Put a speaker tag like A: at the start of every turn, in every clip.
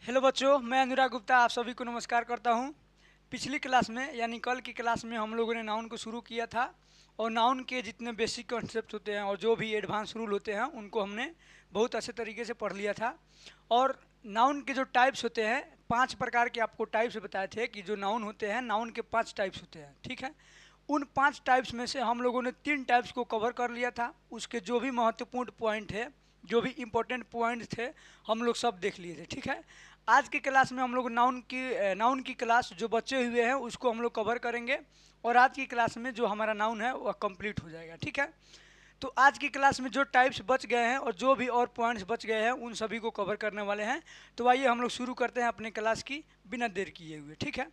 A: Hello बच्चों, मैं अनुराग गुप्ता आप सभी को नमस्कार करता हूं। पिछली क्लास में यानी कल की क्लास में हम लोगों ने नाउन को शुरू किया था और नाउन के जितने बेसिक कॉन्सेप्ट होते हैं और जो भी एडवांस रूल होते हैं उनको हमने बहुत अच्छे तरीके से पढ़ लिया था। और नाउन के जो टाइप्स होते हैं, 5 प्रकार के आपको टाइप्स बताए थे कि जो नाउन होते हैं, नाउन के 5 टाइप्स होते हैं, ठीक है। उन 5 टाइप्स में से हम लोगों ने 3 टाइप्स को कवर कर लिया था। उसके जो भी महत्वपूर्ण पॉइंट है, जो भी इम्पोर्टेंट पॉइंट थे, हम लोग सब देख लिए थे, ठीक है। आज की क्लास में हम लोग नाउन की क्लास जो बचे हुए हैं उसको हम लोग कवर करेंगे और आज की क्लास में जो हमारा नाउन है वह कंप्लीट हो जाएगा, ठीक है। तो आज की क्लास में जो टाइप्स बच गए हैं और जो भी और पॉइंट्स बच गए हैं उन सभी को कवर करने वाले हैं। तो आइए हम लोग शुरू करते हैं अपने क्लास की बिना देर किए हुए, ठीक है।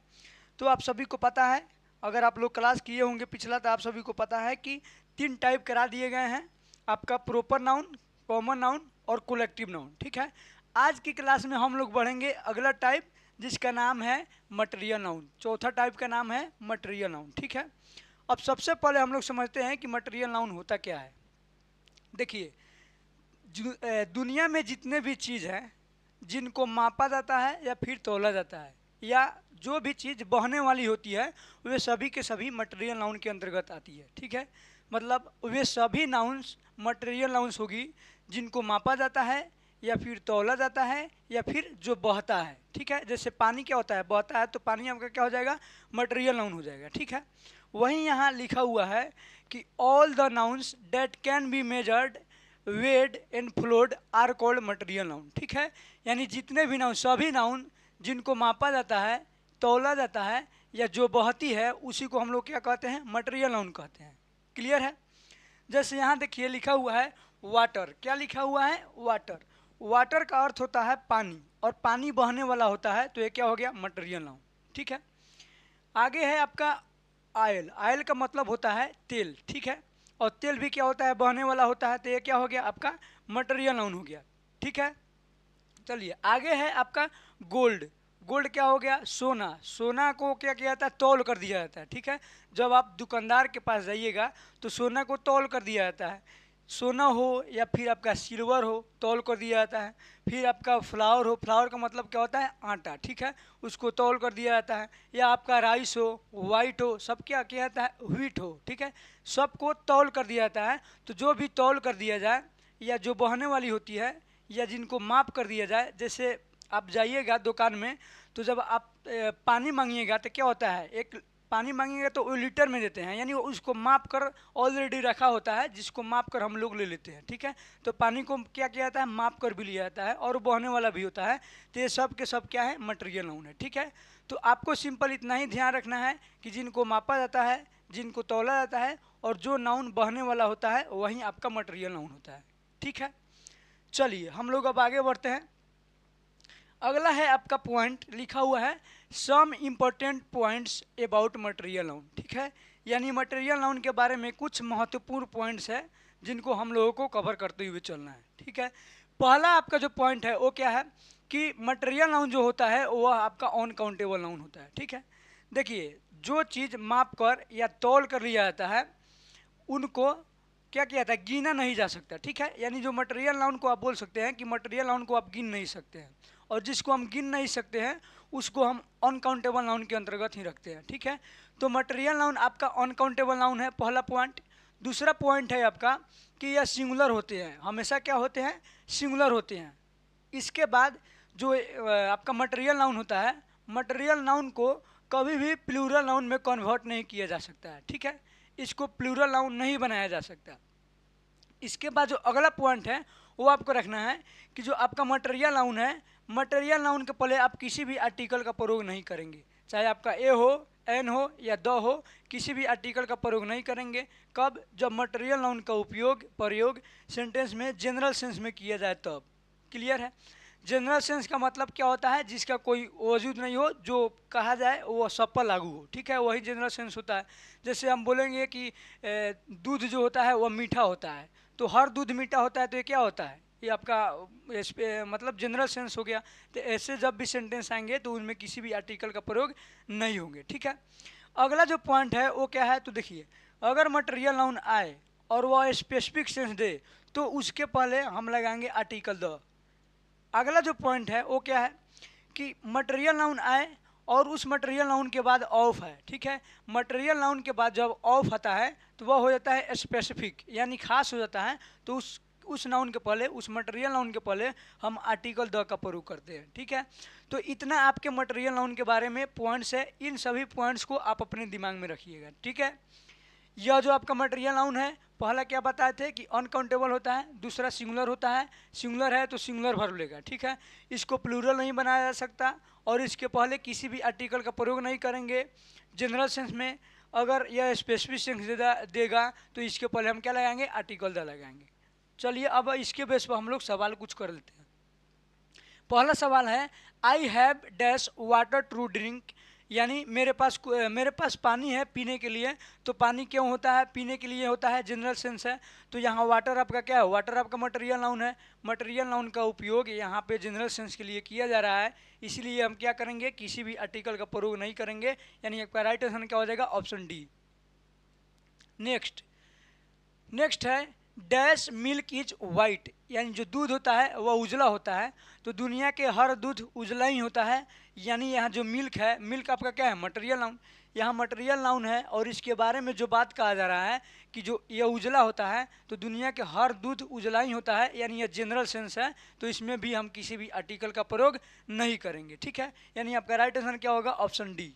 A: तो आप सभी को पता है, अगर आप लोग क्लास किए होंगे पिछला, तो आप सभी को पता है कि 3 टाइप करा दिए गए हैं, आपका प्रॉपर नाउन, कॉमन नाउन और कलेक्टिव नाउन, ठीक है। आज की क्लास में हम लोग बढ़ेंगे अगला टाइप जिसका नाम है मटेरियल नाउन। चौथा टाइप का नाम है मटेरियल नाउन, ठीक है। अब सबसे पहले हम लोग समझते हैं कि मटेरियल नाउन होता क्या है। देखिए, दुनिया में जितने भी चीज़ हैं जिनको मापा जाता है या फिर तौला जाता है या जो भी चीज़ बहने वाली होती है, वे सभी के सभी मटेरियल नाउन के अंतर्गत आती है, ठीक है। मतलब वे सभी नाउन्स मटेरियल नाउन्स होगी जिनको मापा जाता है या फिर तौला जाता है या फिर जो बहता है, ठीक है। जैसे पानी क्या होता है, बहता है, तो पानी आपका क्या हो जाएगा, मटेरियल नाउन हो जाएगा, ठीक है। वहीं यहाँ लिखा हुआ है कि all the nouns that can be measured, weighed and flowed are called material noun, ठीक है। यानी जितने भी नाउन, सभी नाउन जिनको मापा जाता है, तौला जाता है या जो बहती है, उसी को हम लोग क्या कहते हैं, मटेरियल नाउन कहते हैं। क्लियर है। जैसे यहाँ देखिए लिखा हुआ है वाटर, क्या लिखा हुआ है, वाटर। वाटर का अर्थ होता है पानी और पानी बहने वाला होता है, तो ये क्या हो गया, मटेरियल नाउन, ठीक है। आगे है आपका ऑयल। ऑयल का मतलब होता है तेल, ठीक है। और तेल भी क्या होता है, बहने वाला होता है, तो ये क्या हो गया आपका, मटेरियल नाउन हो गया, ठीक है। चलिए आगे है आपका गोल्ड। गोल्ड क्या हो गया, सोना। सोना को क्या किया जाता है, तौल कर दिया जाता है, ठीक है। जब आप दुकानदार के पास जाइएगा तो सोना को तौल कर दिया जाता है। सोना हो या फिर आपका सिल्वर हो, तौल कर दिया जाता है। फिर आपका फ्लावर हो, फ्लावर का मतलब क्या होता है, आटा, ठीक है, उसको तौल कर दिया जाता है। या आपका राइस हो, वाइट हो, सब क्या किया जाता है, व्हीट हो, ठीक है, सबको तौल कर दिया जाता है। तो जो भी तौल कर दिया जाए या जो बहने वाली होती है या जिनको माप कर दिया जाए, जैसे आप जाइएगा दुकान में, तो जब आप पानी मांगिएगा तो क्या होता है, एक पानी मांगेंगे तो वो लीटर में देते हैं, यानी उसको माप कर ऑलरेडी रखा होता है, जिसको माप कर हम लोग ले लेते हैं, ठीक है। तो पानी को क्या किया जाता है, माप कर भी लिया जाता है और बहने वाला भी होता है। तो ये सब के सब क्या है, मटेरियल नाउन है, ठीक है। तो आपको सिंपल इतना ही ध्यान रखना है कि जिनको मापा जाता है, जिनको तौला जाता है और जो नाउन बहने वाला होता है वही आपका मटेरियल नाउन होता है, ठीक है। चलिए हम लोग अब आगे बढ़ते हैं। अगला है आपका पॉइंट, लिखा हुआ है some important points about material noun, ठीक है। यानी मटेरियल नाउन के बारे में कुछ महत्वपूर्ण पॉइंट्स है जिनको हम लोगों को कवर करते हुए चलना है, ठीक है। पहला आपका जो पॉइंट है वो क्या है कि मटेरियल नाउन जो होता है वह आपका अनकाउंटेबल नाउन होता है, ठीक है। देखिए, जो चीज़ माप कर या तौल कर लिया जाता है उनको क्या किया था, गिना नहीं जा सकता, ठीक है। यानी जो मटेरियल नाउन को आप बोल सकते हैं कि मटेरियल नाउन को आप गिन नहीं सकते हैं, और जिसको हम गिन नहीं सकते हैं उसको हम अनकाउंटेबल नाउन के अंतर्गत ही रखते हैं, ठीक है। तो मटेरियल नाउन आपका अनकाउंटेबल नाउन है, पहला पॉइंट। दूसरा पॉइंट है आपका कि यह सिंगुलर होते हैं, हमेशा क्या होते हैं, सिंगुलर होते हैं। इसके बाद जो आपका मटेरियल नाउन होता है, मटेरियल नाउन को कभी भी प्लूरल नाउन में कन्वर्ट नहीं किया जा सकता है, ठीक है। इसको प्लूरल नाउन नहीं बनाया जा सकता। इसके बाद जो अगला पॉइंट है वो आपको रखना है कि जो आपका मटेरियल नाउन है, मटेरियल नाउन के पहले आप किसी भी आर्टिकल का प्रयोग नहीं करेंगे, चाहे आपका ए हो, एन हो या द हो, किसी भी आर्टिकल का प्रयोग नहीं करेंगे। कब, जब मटेरियल नाउन का प्रयोग सेंटेंस में जनरल सेंस में किया जाए तब। क्लियर है। जनरल सेंस का मतलब क्या होता है, जिसका कोई वजूद नहीं हो, जो कहा जाए वो सब पर लागू हो, ठीक है, वही जनरल सेंस होता है। जैसे हम बोलेंगे कि दूध जो होता है वह मीठा होता है, तो हर दूध मीठा होता है, तो ये क्या होता है, ये आपका मतलब जनरल सेंस हो गया। तो ऐसे जब भी सेंटेंस आएंगे तो उनमें किसी भी आर्टिकल का प्रयोग नहीं होंगे, ठीक है। अगला जो पॉइंट है वो क्या है, तो देखिए, अगर मटेरियल नाउन आए और वह स्पेसिफिक सेंस दे तो उसके पहले हम लगाएंगे आर्टिकल द। अगला जो पॉइंट है वो क्या है कि मटेरियल नाउन आए और उस मटेरियल नाउन के बाद ऑफ है, ठीक है। मटेरियल नाउन के बाद जब ऑफ आता है तो वह हो जाता है स्पेसिफिक, यानी खास हो जाता है। तो उस नाउन के पहले, उस मटेरियल नाउन के पहले हम आर्टिकल द का प्रयोग करते हैं, ठीक है। तो इतना आपके मटेरियल नाउन के बारे में पॉइंट्स है, इन सभी पॉइंट्स को आप अपने दिमाग में रखिएगा, ठीक है। यह जो आपका मटेरियल नाउन है, पहला क्या बताए थे कि अनकाउंटेबल होता है, दूसरा सिंगुलर होता है, सिंगुलर है तो सिंगुलर वर्ब लेगा, ठीक है। इसको प्लूरल नहीं बनाया जा सकता और इसके पहले किसी भी आर्टिकल का प्रयोग नहीं करेंगे। जनरल सेंस में अगर यह स्पेसिफिक सेंस देगा तो इसके पहले हम क्या लगाएंगे, आर्टिकल द लगाएंगे। चलिए अब इसके बेस पर हम लोग सवाल कुछ कर लेते हैं। पहला सवाल है I have dash water to drink, यानी मेरे पास पानी है पीने के लिए। तो पानी क्यों होता है, पीने के लिए होता है, जनरल सेंस है। तो यहाँ वाटर आपका क्या है, वाटर आपका मटेरियल नाउन है। मटेरियल नाउन का उपयोग यहाँ पे जनरल सेंस के लिए किया जा रहा है, इसलिए हम क्या करेंगे, किसी भी आर्टिकल का प्रयोग नहीं करेंगे, यानी आपका राइट आंसर क्या हो जाएगा, ऑप्शन डी। नेक्स्ट है डैश मिल्क इज वाइट, यानी जो दूध होता है वह उजला होता है। तो दुनिया के हर दूध उजला ही होता है, यानी यहाँ जो मिल्क है, मिल्क आपका क्या है, मटेरियल नाउन। यहाँ मटेरियल नाउन है और इसके बारे में जो बात कहा जा रहा है कि जो यह उजला होता है, तो दुनिया के हर दूध उजला ही होता है, यानी यह जनरल सेंस है। तो इसमें भी हम किसी भी आर्टिकल का प्रयोग नहीं करेंगे, ठीक है। यानी आपका राइट आंसर क्या होगा, ऑप्शन डी।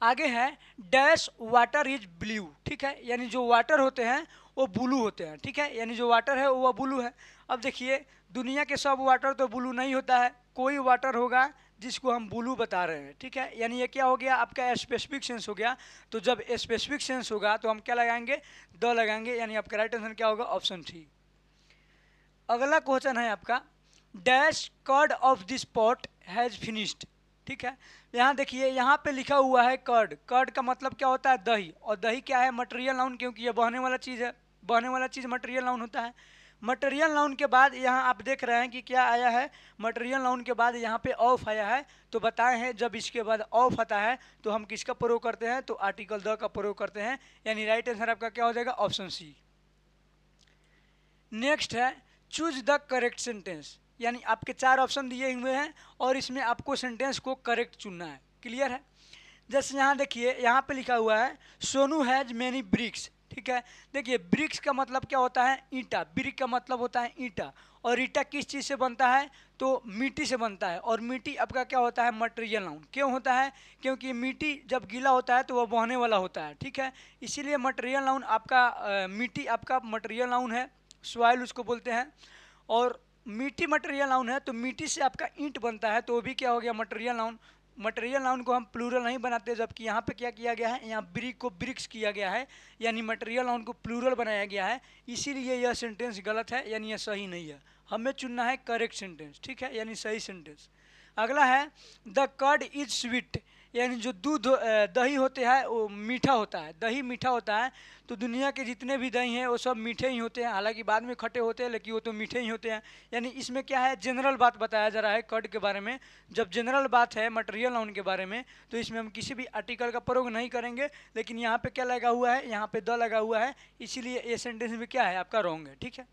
A: आगे है डैश वाटर इज ब्लू, ठीक है। यानी जो वाटर होते हैं वो ब्लू होते हैं, ठीक है। यानी जो वाटर है वो ब्लू है। अब देखिए दुनिया के सब वाटर तो ब्लू नहीं होता है, कोई वाटर होगा जिसको हम ब्लू बता रहे हैं, ठीक है। यानी ये क्या हो गया, आपका स्पेसिफिक सेंस हो गया। तो जब स्पेसिफिक सेंस होगा तो हम क्या लगाएंगे, द लगाएंगे, यानी आपका राइट आंसर क्या होगा, ऑप्शन सी। अगला क्वेश्चन है आपका dash curd of this pot has finished, ठीक है। यहाँ देखिए यहाँ पे लिखा हुआ है कर्ड। कर्ड का मतलब क्या होता है, दही। और दही क्या है, मटेरियल नाउन, क्योंकि ये बहने वाला चीज़ है। बहने वाला चीज़ मटेरियल नाउन होता है। मटेरियल नाउन के बाद यहाँ आप देख रहे हैं कि क्या आया है, मटेरियल नाउन के बाद यहाँ पे ऑफ आया है। तो बताए हैं जब इसके बाद ऑफ आता है तो हम किसका प्रयोग करते हैं, तो आर्टिकल द का प्रयोग करते हैं, यानी राइट आंसर आपका क्या हो जाएगा, ऑप्शन सी। नेक्स्ट है चूज द करेक्ट सेंटेंस, यानी आपके 4 ऑप्शन दिए हुए हैं और इसमें आपको सेंटेंस को करेक्ट चुनना है, क्लियर है। जैसे यहाँ देखिए यहाँ पे लिखा हुआ है सोनू हैज मैनी ब्रिक्स, ठीक है। देखिए ब्रिक्स का मतलब क्या होता है, ईंटा। ब्रिक का मतलब होता है ईंटा, और ईंटा किस चीज़ से बनता है, तो मिट्टी से बनता है। और मिट्टी आपका क्या होता है, मटेरियल नाउन। क्यों होता है, क्योंकि मिट्टी जब गीला होता है तो वह बहने वाला होता है, ठीक है। इसीलिए मटेरियल नाउन आपका मिट्टी आपका मटेरियल नाउन है, सॉइल उसको बोलते हैं। और मिट्टी मटेरियल नाउन है, तो मिट्टी से आपका ईंट बनता है, तो वो भी क्या हो गया, मटेरियल नाउन। मटेरियल नाउन को हम प्लूरल नहीं बनाते, जबकि यहाँ पे क्या किया गया है, यहाँ ब्रिक को ब्रिक्स किया गया है, यानी मटेरियल नाउन को प्लूरल बनाया गया है। इसीलिए यह सेंटेंस गलत है, यानी यह सही नहीं है। हमें चुनना है करेक्ट सेंटेंस, ठीक है, यानी सही सेंटेंस। अगला है द कर्ड इज स्वीट, यानी जो दूध दही होते हैं वो मीठा होता है, दही मीठा होता है। तो दुनिया के जितने भी दही हैं वो सब मीठे ही होते हैं, हालांकि बाद में खट्टे होते हैं, लेकिन वो तो मीठे ही होते हैं। यानी इसमें क्या है, जनरल बात बताया जा रहा है कर्ड के बारे में। जब जनरल बात है मटेरियल नाउन के बारे में, तो इसमें हम किसी भी आर्टिकल का प्रयोग नहीं करेंगे। लेकिन यहाँ पे क्या लगा हुआ है, यहाँ पे द लगा हुआ है, इसीलिए ये सेंटेंस भी क्या है, आपका रॉन्ग है, ठीक है।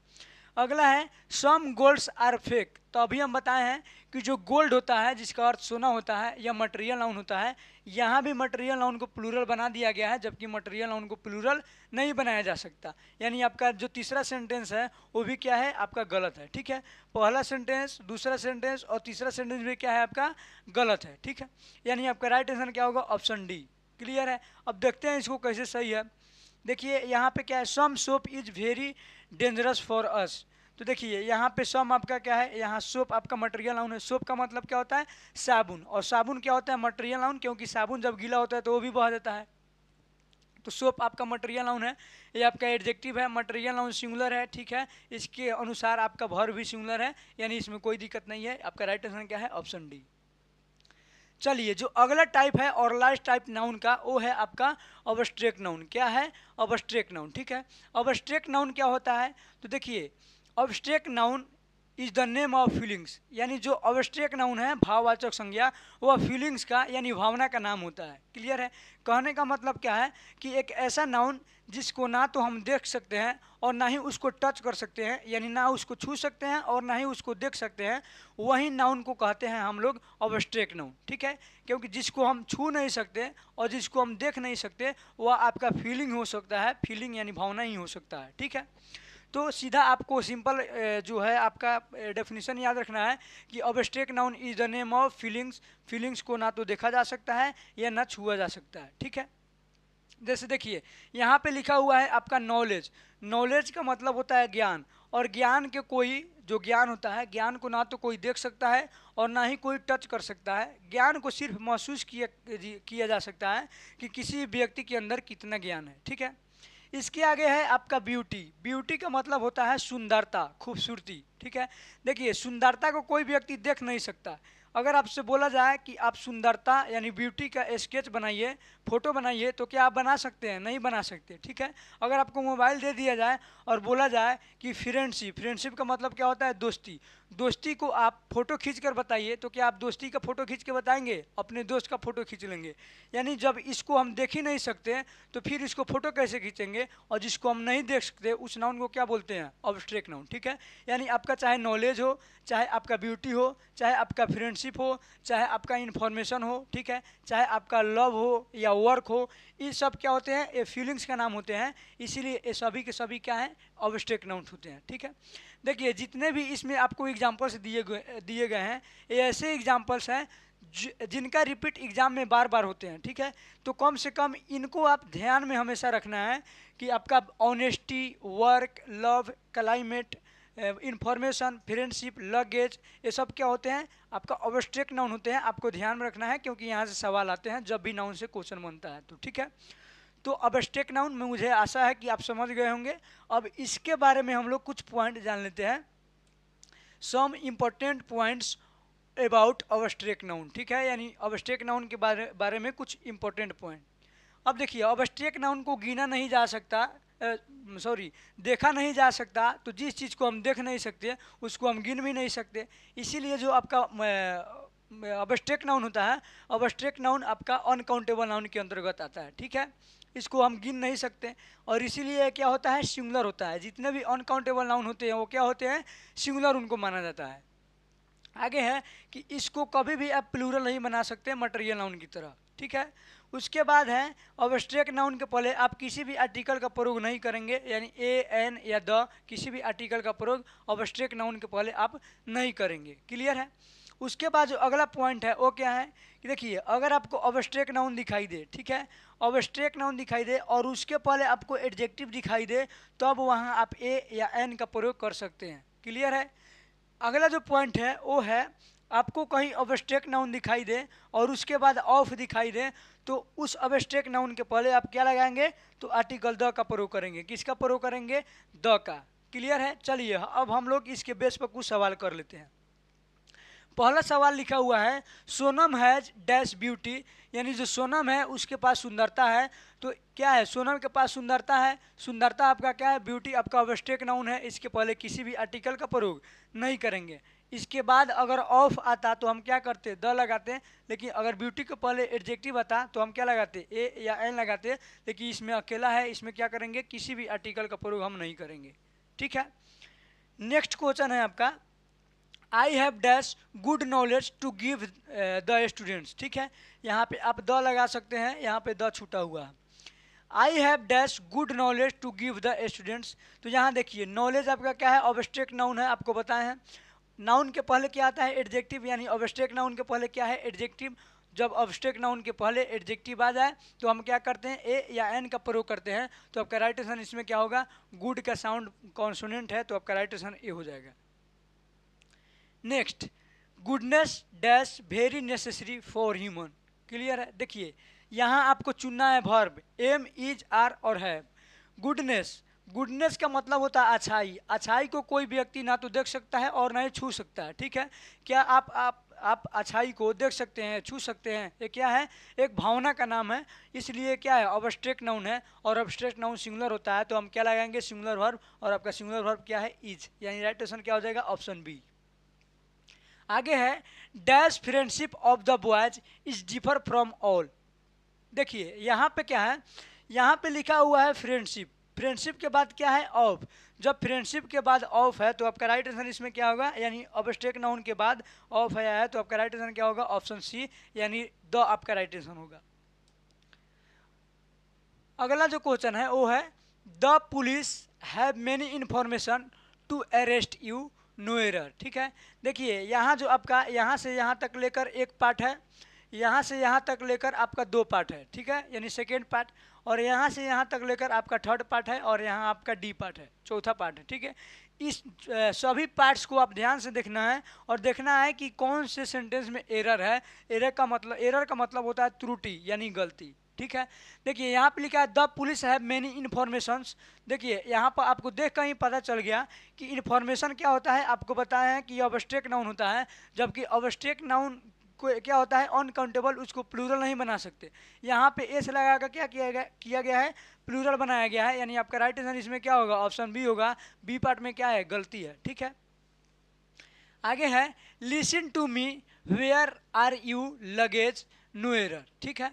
A: अगला है सम गोल्ड्स आर फेक, तो अभी हम बताए हैं कि जो गोल्ड होता है जिसका अर्थ सोना होता है, यह मटेरियल नाउन होता है। यहाँ भी मटेरियल नाउन को प्लूरल बना दिया गया है, जबकि मटेरियल नाउन को प्लूरल नहीं बनाया जा सकता। यानी आपका जो तीसरा सेंटेंस है वो भी क्या है, आपका गलत है, ठीक है। पहला सेंटेंस, दूसरा सेंटेंस और तीसरा सेंटेंस भी क्या है, आपका गलत है, ठीक है। यानी आपका राइट आंसर क्या होगा, ऑप्शन डी, क्लियर है। अब देखते हैं इसको कैसे सही है। देखिए यहाँ पे क्या है, some soap is very dangerous for us. तो देखिए यहाँ पे सम आपका क्या है, यहाँ सोप आपका मटेरियल नाउन है। सोप का मतलब क्या होता है, साबुन। और साबुन क्या होता है, मटेरियल नाउन, क्योंकि साबुन जब गीला होता है तो वो भी बह जाता है। तो सोप आपका मटेरियल नाउन है, ये आपका एडजेक्टिव है। मटेरियल नाउन सिंगुलर है, ठीक है। इसके अनुसार आपका वर्ब भी सिंगुलर है, यानी इसमें कोई दिक्कत नहीं है। आपका राइट आंसर क्या है, ऑप्शन डी। चलिए जो अगला टाइप है और लास्ट टाइप नाउन का, वो है आपका अब्स्ट्रैक्ट नाउन। क्या है, अब्स्ट्रैक्ट नाउन, ठीक है। अब्स्ट्रैक्ट नाउन क्या होता है, तो देखिए abstract noun is the name of feelings, यानी जो अब्स्ट्रैक्ट नाउन है भाववाचक संज्ञा वह फीलिंग्स का यानी भावना का नाम होता है। क्लियर है? कहने का मतलब क्या है कि एक ऐसा नाउन जिसको ना तो हम देख सकते हैं और ना ही उसको टच कर सकते हैं, यानी ना उसको छू सकते हैं और ना ही उसको देख सकते हैं, वही नाउन को कहते हैं हम लोग अब्स्ट्रैक्ट नाउन। ठीक है? क्योंकि जिसको हम छू नहीं सकते और जिसको हम देख नहीं सकते वह आपका फीलिंग हो सकता है, फीलिंग यानी भावना ही हो सकता है। ठीक है? तो सीधा आपको सिंपल जो है आपका डेफिनेशन याद रखना है कि abstract noun is the name of feelings. Feelings को ना तो देखा जा सकता है या ना छुआ जा सकता है। ठीक है? जैसे देखिए यहाँ पे लिखा हुआ है आपका नॉलेज। नॉलेज का मतलब होता है ज्ञान, और ज्ञान के कोई जो ज्ञान होता है, ज्ञान को ना तो कोई देख सकता है और ना ही कोई टच कर सकता है। ज्ञान को सिर्फ महसूस किया जा सकता है कि किसी व्यक्ति के अंदर कितना ज्ञान है। ठीक है? इसके आगे है आपका ब्यूटी। ब्यूटी का मतलब होता है सुंदरता, खूबसूरती। ठीक है? देखिए सुंदरता को कोई व्यक्ति देख नहीं सकता। अगर आपसे बोला जाए कि आप सुंदरता यानी ब्यूटी का स्केच बनाइए, फोटो बनाइए, तो क्या आप बना सकते हैं? नहीं बना सकते। ठीक है? अगर आपको मोबाइल दे दिया जाए और बोला जाए कि फ्रेंडशिप, फ्रेंडशिप का मतलब क्या होता है? दोस्ती। दोस्ती को आप फोटो खींच कर बताइए, तो क्या आप दोस्ती का फोटो खींच के बताएंगे? अपने दोस्त का फोटो खींच लेंगे। यानी जब इसको हम देख ही नहीं सकते तो फिर इसको फोटो कैसे खींचेंगे? और जिसको हम नहीं देख सकते उस नाउन को क्या बोलते हैं? Abstract noun. ठीक है? यानी आपका चाहे नॉलेज हो, चाहे आपका ब्यूटी हो, चाहे आपका फ्रेंडशिप हो, चाहे आपका इन्फॉर्मेशन हो, ठीक है, चाहे आपका लव हो या वर्क हो, ये सब क्या होते हैं? ये फीलिंग्स का नाम होते हैं। इसीलिए ये सभी के सभी क्या हैं? अब्स्ट्रैक्ट नाउन होते हैं। ठीक है? देखिए जितने भी इसमें आपको एग्जाम्पल्स दिए गए हैं, ये ऐसे एग्जाम्पल्स हैं जिनका रिपीट एग्जाम में बार बार होते हैं। ठीक है? तो कम से कम इनको आप ध्यान में हमेशा रखना है कि आपका honesty, work, love, climate, information, friendship, luggage, ये सब क्या होते हैं? आपका अब्स्ट्रैक्ट नाउन होते हैं। आपको ध्यान में रखना है क्योंकि यहाँ से सवाल आते हैं जब भी नाउन से क्वेश्चन बनता है। तो ठीक है? तो अब्स्ट्रैक्ट नाउन में मुझे आशा है कि आप समझ गए होंगे। अब इसके बारे में हम लोग कुछ पॉइंट जान लेते हैं, some important points about abstract noun. ठीक है? यानी अब्स्ट्रैक्ट नाउन के बारे में कुछ इंपॉर्टेंट पॉइंट। अब देखिए अब्स्ट्रैक्ट नाउन को गिना नहीं जा सकता, सॉरी, देखा नहीं जा सकता। तो जिस चीज़ को हम देख नहीं सकते उसको हम गिन भी नहीं सकते। इसीलिए जो आपका अब्स्ट्रैक्ट नाउन होता है, अब्स्ट्रैक्ट नाउन आपका अनकाउंटेबल नाउन के अंतर्गत आता है। ठीक है? इसको हम गिन नहीं सकते और इसीलिए क्या होता है? सिंगुलर होता है। जितने भी अनकाउंटेबल नाउन होते हैं वो क्या होते हैं? सिंगुलर उनको माना जाता है। आगे है कि इसको कभी भी आप प्लूरल नहीं बना सकते मटेरियल नाउन की तरह। ठीक है? उसके बाद है अब्स्ट्रैक्ट नाउन के पहले आप किसी भी आर्टिकल का प्रयोग नहीं करेंगे, यानी ए, एन या द, किसी भी आर्टिकल का प्रयोग अब्स्ट्रैक्ट नाउन के पहले आप नहीं करेंगे। क्लियर है? उसके बाद जो अगला पॉइंट है वो क्या है कि देखिए अगर आपको अब्स्ट्रैक्ट नाउन दिखाई दे, ठीक है, अब्स्ट्रैक्ट नाउन दिखाई दे और उसके पहले आपको एडजेक्टिव दिखाई दे, तब वहाँ आप ए या एन का प्रयोग कर सकते हैं। क्लियर है? अगला जो पॉइंट है वो है आपको कहीं अब्स्ट्रैक्ट नाउन दिखाई दे और उसके बाद ऑफ दिखाई दे, तो उस अब्स्ट्रैक्ट नाउन के पहले आप क्या लगाएंगे? तो आर्टिकल द का प्रयोग करेंगे। किसका प्रयोग करेंगे? द का। क्लियर है? चलिए अब हम लोग इसके बेस पर कुछ सवाल कर लेते हैं। पहला सवाल लिखा हुआ है सोनम हैज डैश ब्यूटी, यानी जो सोनम है उसके पास सुंदरता है। तो क्या है? सोनम के पास सुंदरता है। सुंदरता आपका क्या है? ब्यूटी आपका अब्स्ट्रैक्ट नाउन है। इसके पहले किसी भी आर्टिकल का प्रयोग नहीं करेंगे। इसके बाद अगर ऑफ आता तो हम क्या करते? द लगाते। लेकिन अगर ब्यूटी के पहले एडजेक्टिव आता तो हम क्या लगाते? ए या एन लगाते। लेकिन इसमें अकेला है, इसमें क्या करेंगे? किसी भी आर्टिकल का प्रयोग हम नहीं करेंगे। ठीक है? नेक्स्ट क्वेश्चन है आपका I have dash good knowledge to give the students. ठीक है? यहाँ पे आप द लगा सकते हैं, यहाँ पे द छूटा हुआ है। I have dash good knowledge to give the students. तो यहाँ देखिए नॉलेज आपका क्या है? अब्स्ट्रैक्ट नाउन है, आपको बताए हैं। नाउन के पहले क्या आता है? एडजेक्टिव, यानी अब्स्ट्रैक्ट नाउन के पहले क्या है? एडजेक्टिव। जब अब्स्ट्रैक्ट नाउन के पहले एडजेक्टिव आ जाए तो हम क्या करते हैं? ए या एन का प्रयोग करते हैं। तो आपका राइट आंसर इसमें क्या होगा? गुड का साउंड कॉन्सोनेंट है, तो आपका राइट आंसर ए हो जाएगा। Next, goodness dash very necessary for human. Clear है? देखिए यहाँ आपको चुनना है वर्ब, एम, इज, आर और है। गुडनेस गुडनेस का मतलब होता है अच्छाई। अच्छाई को कोई व्यक्ति ना तो देख सकता है और ना ही छू सकता है, ठीक है। क्या आप अच्छाई को देख सकते हैं, छू सकते हैं? ये क्या है? एक भावना का नाम है, इसलिए क्या है? ऑब्स्ट्रैक्ट नाउन है, और ऑब्स्ट्रैक्ट नाउन सिंगुलर होता है, तो हम क्या लगाएंगे? सिंगुलर वर्ब, और आपका सिंगुलर वर्ब क्या है? इज, यानी राइट ऑप्शन क्या हो जाएगा? Option B. आगे है dash friendship of the boys is differ from all. देखिए यहाँ पे क्या है, यहाँ पे लिखा हुआ है फ्रेंडशिप, फ्रेंडशिप के बाद क्या है? ऑफ। जब फ्रेंडशिप के बाद ऑफ है तो आपका राइट आंसर इसमें क्या होगा? यानी ऑब्स्ट्रैक्ट नाउन के बाद ऑफ आया है तो आपका राइट आंसर क्या होगा? ऑप्शन सी, यानी द आपका राइट आंसर होगा। अगला जो क्वेश्चन है वो है the police have many information to arrest you, no error. ठीक है, देखिए यहाँ जो आपका यहाँ से यहाँ तक लेकर एक पार्ट है, यहाँ से यहाँ तक लेकर आपका दो पार्ट है, ठीक है, यानी सेकेंड पार्ट, और यहाँ से यहाँ तक लेकर आपका थर्ड पार्ट है, और यहाँ आपका डी पार्ट है, चौथा पार्ट है, ठीक है। इस सभी पार्ट्स को आप ध्यान से देखना है और देखना है कि कौन से सेंटेंस में एरर है। एरर का मतलब होता है त्रुटि यानी गलती, ठीक है। देखिए यहाँ पे लिखा है the police have many informations. देखिए यहाँ पर आपको देख कर ही पता चल गया कि इन्फॉर्मेशन क्या होता है, आपको बताया है कि ऑब्स्ट्रैक्ट नाउन होता है, जबकि ऑब्स्ट्रैक्ट नाउन को क्या होता है? अनकाउंटेबल, उसको प्लूरल नहीं बना सकते। यहाँ पे एस लगा कर क्या किया गया है? प्लूरल बनाया गया है, यानी आपका राइट आंसर इसमें क्या होगा? ऑप्शन बी होगा। बी पार्ट में क्या है? गलती है, ठीक है। आगे है listen to me where are you luggage, no error. ठीक है,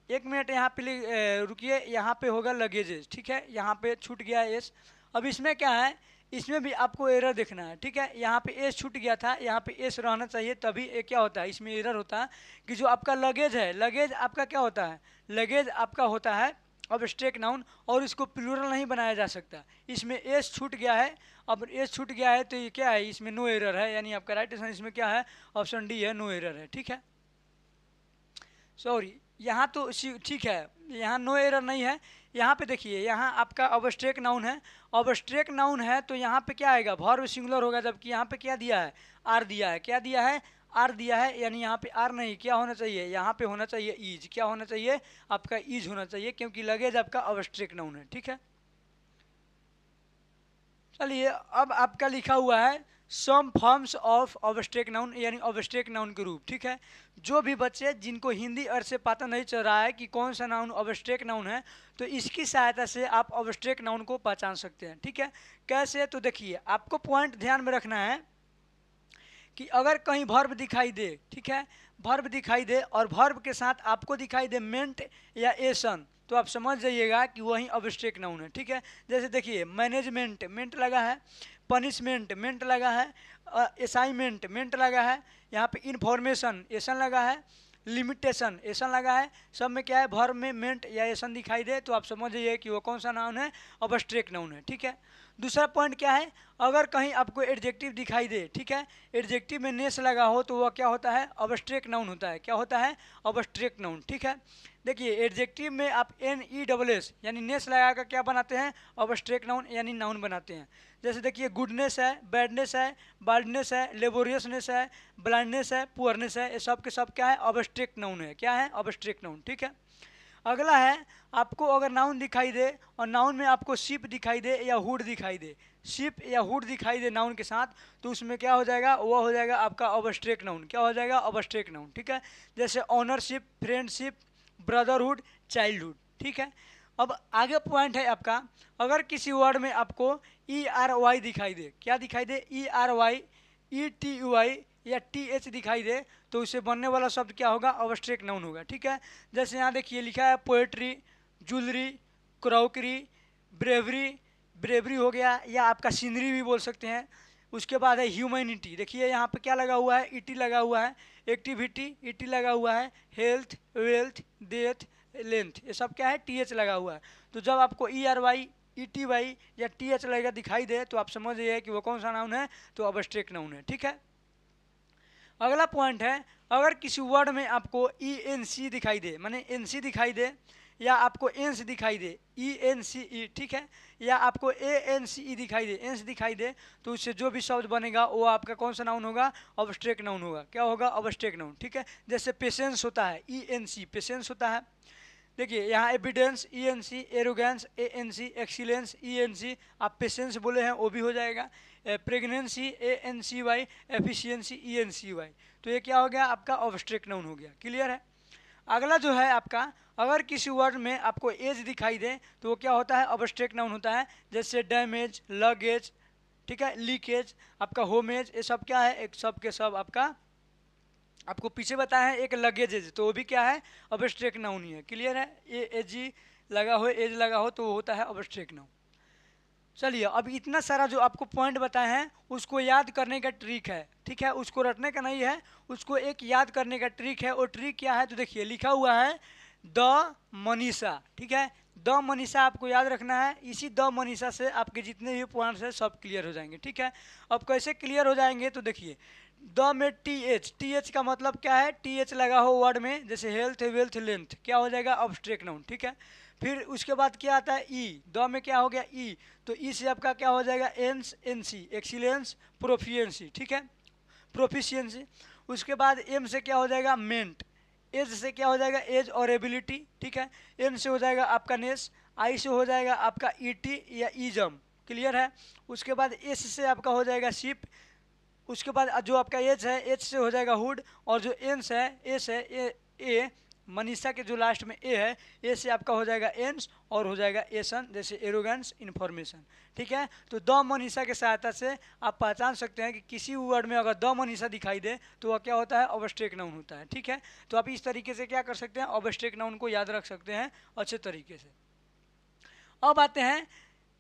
A: एक मिनट यहाँ पे रुकिए, यहाँ पे होगा लगेजेस, ठीक है, यहाँ पे छूट गया एस। अब इसमें क्या है? इसमें भी आपको एरर देखना है, ठीक है। यहाँ पे एस छूट गया था, यहाँ पे एस रहना चाहिए, तभी क्या होता है? इसमें एरर होता है कि जो आपका लगेज है, लगेज आपका क्या होता है? लगेज आपका होता है ऑब्स्ट्रैक्ट नाउन, और इसको प्लूरल नहीं बनाया जा सकता। इसमें एस छूट गया है, अब एस छूट गया है तो ये क्या है? इसमें नो एरर है, यानी आपका राइट आंसर इसमें क्या है? ऑप्शन डी है, नो एरर है, ठीक है। सॉरी, यहाँ तो ठीक है, यहाँ नो एरर नहीं है। यहाँ पे देखिए, यहाँ आपका ऑब्स्ट्रैक्ट नाउन है, ऑब्स्ट्रैक्ट नाउन है तो यहाँ पे क्या आएगा? वर्ब सिंगुलर होगा, जबकि यहाँ पे क्या दिया है? आर दिया है। क्या दिया है? आर दिया है, यानी यहाँ पे आर नहीं, क्या होना चाहिए? यहाँ पे होना चाहिए ईज। क्या होना चाहिए? आपका ईज होना चाहिए, क्योंकि लगेज आपका ऑब्स्ट्रैक्ट नाउन है, ठीक है। चलिए, अब आपका लिखा हुआ है some forms of abstract noun, यानी ऑब्स्ट्रैक्ट नाउन के रूप, ठीक है। जो भी बच्चे जिनको हिंदी अर्थ से पता नहीं चल रहा है कि कौन सा नाउन ऑब्स्ट्रैक्ट नाउन है, तो इसकी सहायता से आप ऑब्स्ट्रैक्ट नाउन को पहचान सकते हैं, ठीक है। कैसे? तो देखिए, आपको पॉइंट ध्यान में रखना है कि अगर कहीं वर्ब दिखाई दे, ठीक है, वर्ब दिखाई दे और वर्ब के साथ आपको दिखाई दे मेंट या एसन, तो आप समझ जाइएगा कि वही ऑब्स्ट्रैक्ट नाउन है, ठीक है। जैसे देखिए, मैनेजमेंट मेंट लगा है, पनिशमेंट मेंट लगा है, असाइनमेंट मेंट लगा है, यहाँ पे इन्फॉर्मेशन एसन लगा है, लिमिटेशन एसन लगा है, सब में क्या है? वर्ब में मेंट या एसन दिखाई दे तो आप समझ जाइए कि वो कौन सा नाउन है? ऑब्स्ट्रैक्ट नाउन है, ठीक है। दूसरा पॉइंट क्या है? अगर कहीं आपको एडजेक्टिव दिखाई दे, ठीक है, एडजेक्टिव में नेस लगा हो तो वह क्या होता है? ऑब्स्ट्रैक्ट नाउन होता है। क्या होता है? ऑब्स्ट्रैक्ट नाउन, ठीक है। देखिए, एडजेक्टिव में आप NESS यानी नेस लगा कर क्या बनाते हैं? ऑब्स्ट्रैक्ट नाउन यानी नाउन बनाते हैं। जैसे देखिए, गुडनेस है, बैडनेस है, बाल्डनेस है, लेबोरियसनेस है, ब्लाइंडनेस है, पुअरनेस है, ये सब के सब क्या है? ऑब्स्ट्रैक्ट नाउन है। क्या है? ऑब्स्ट्रैक्ट नाउन, ठीक है। अगला है, आपको अगर नाउन दिखाई दे और नाउन में आपको शिप दिखाई दे या हुड दिखाई दे, शिप या हुड दिखाई दे नाउन के साथ, तो उसमें क्या हो जाएगा? वो हो जाएगा आपका ऑब्स्ट्रैक्ट नाउन। क्या हो जाएगा? ऑब्स्ट्रैक्ट नाउन, ठीक है। जैसे ऑनरशिप, फ्रेंडशिप, ब्रदरहुड, चाइल्डहुड, ठीक है। अब आगे पॉइंट है आपका, अगर किसी वर्ड में आपको ERY दिखाई दे, क्या दिखाई दे? ERY, ETUI या TH दिखाई दे, तो उससे बनने वाला शब्द क्या होगा? ऑब्स्ट्रैक्ट नाउन होगा, ठीक है। जैसे यहाँ देखिए लिखा है poetry, jewellery, crockery, bravery, bravery हो गया, या आपका सीनरी भी बोल सकते हैं। उसके बाद है ह्यूमैनिटी, देखिए यहाँ पे क्या लगा हुआ है? ET लगा हुआ है, एक्टिविटी ET लगा हुआ है, हेल्थ, वेल्थ, डेथ, लेंथ, ये सब क्या है? TH लगा हुआ है। तो जब आपको ERY, ETY या TH लगेगा दिखाई दे तो आप समझ जाइए कि वो कौन सा नाउन है? तो ऑब्स्ट्रैक्ट नाउन है, ठीक है। अगला पॉइंट है, अगर किसी वर्ड में आपको ENC दिखाई दे, माने NC दिखाई दे, या आपको एंस दिखाई दे, ENCE, ठीक है, या आपको ANCE दिखाई दे, एंस दिखाई दे, तो उससे जो भी शब्द बनेगा वो आपका कौन सा नाउन होगा? ऑब्स्ट्रैक्ट नाउन होगा। क्या होगा? ऑब्स्ट्रैक्ट नाउन, ठीक है। जैसे पेशेंस होता है, ENC पेशेंस होता है। देखिए यहाँ evidence ENC, arrogance ANC, excellence ENC, आप पेशेंस बोले हैं वो भी हो जाएगा, प्रेगनेंसी ANCY, एफिशिएंसी ENCY। तो ये क्या हो गया आपका ऑब्स्ट्रैक्ट नाउन हो गया। क्लियर है। अगला जो है आपका, अगर किसी वर्ड में आपको एज दिखाई दे तो वो क्या होता है, ऑब्स्ट्रैक्ट नाउन होता है। जैसे डैमेज, लगेज, ठीक है, लीकेज, आपका होमेज, ये सब क्या है, एक सब के सब आपका, आपको पीछे बताया है एक लगेज, तो वो भी क्या है, ऑब्स्ट्रैक्ट नाउन ही है। क्लियर है। ये एज लगा हो, एज लगा हो तो वो होता है ऑब्स्ट्रैक्ट नाउन। चलिए अब इतना सारा जो आपको पॉइंट बताए हैं उसको याद करने का ट्रिक है, ठीक है, उसको रटने का नहीं है, उसको एक याद करने का ट्रिक है। वो ट्रिक क्या है तो देखिए लिखा हुआ है द मनीषा, ठीक है, द मनीषा आपको याद रखना है। इसी द मनीषा से आपके जितने भी पॉइंट्स हैं सब क्लियर हो जाएंगे, ठीक है। अब कैसे क्लियर हो जाएंगे तो देखिए, द में TH का मतलब क्या है, TH लगा हो वर्ड में, जैसे हेल्थ, वेल्थ, लेंथ, क्या हो जाएगा, ऑब्स्ट्रैक्ट नाउन, ठीक है। फिर उसके बाद क्या आता है द में क्या हो गया तो से आपका क्या हो जाएगा NC, एक्सीलेंस, प्रोफिशिएंसी, ठीक है, प्रोफिशिएंसी। उसके बाद M से क्या हो जाएगा मेंट, एज से क्या हो जाएगा एज और एबिलिटी, ठीक है, N से हो जाएगा आपका नेस, I से हो जाएगा आपका ET या ईजम। क्लियर है। उसके बाद S से आपका हो जाएगा शिप। उसके बाद जो आपका एच है, एच से हो जाएगा हुड, और जो एंस है, एस है, ए मनीषा के जो लास्ट में ए है, ए से आपका हो जाएगा एंस और हो जाएगा एसन, जैसे एरोगेंस, इन्फॉर्मेशन, ठीक है। तो द मनीषा के सहायता से आप पहचान सकते हैं कि किसी वर्ड में अगर द मनीषा दिखाई दे तो वह क्या होता है, ऑब्स्ट्रैक्ट नाउन होता है, ठीक है। तो आप इस तरीके से क्या कर सकते हैं, ऑब्स्ट्रैक्ट नाउन को याद रख सकते हैं अच्छे तरीके से। अब आते हैं,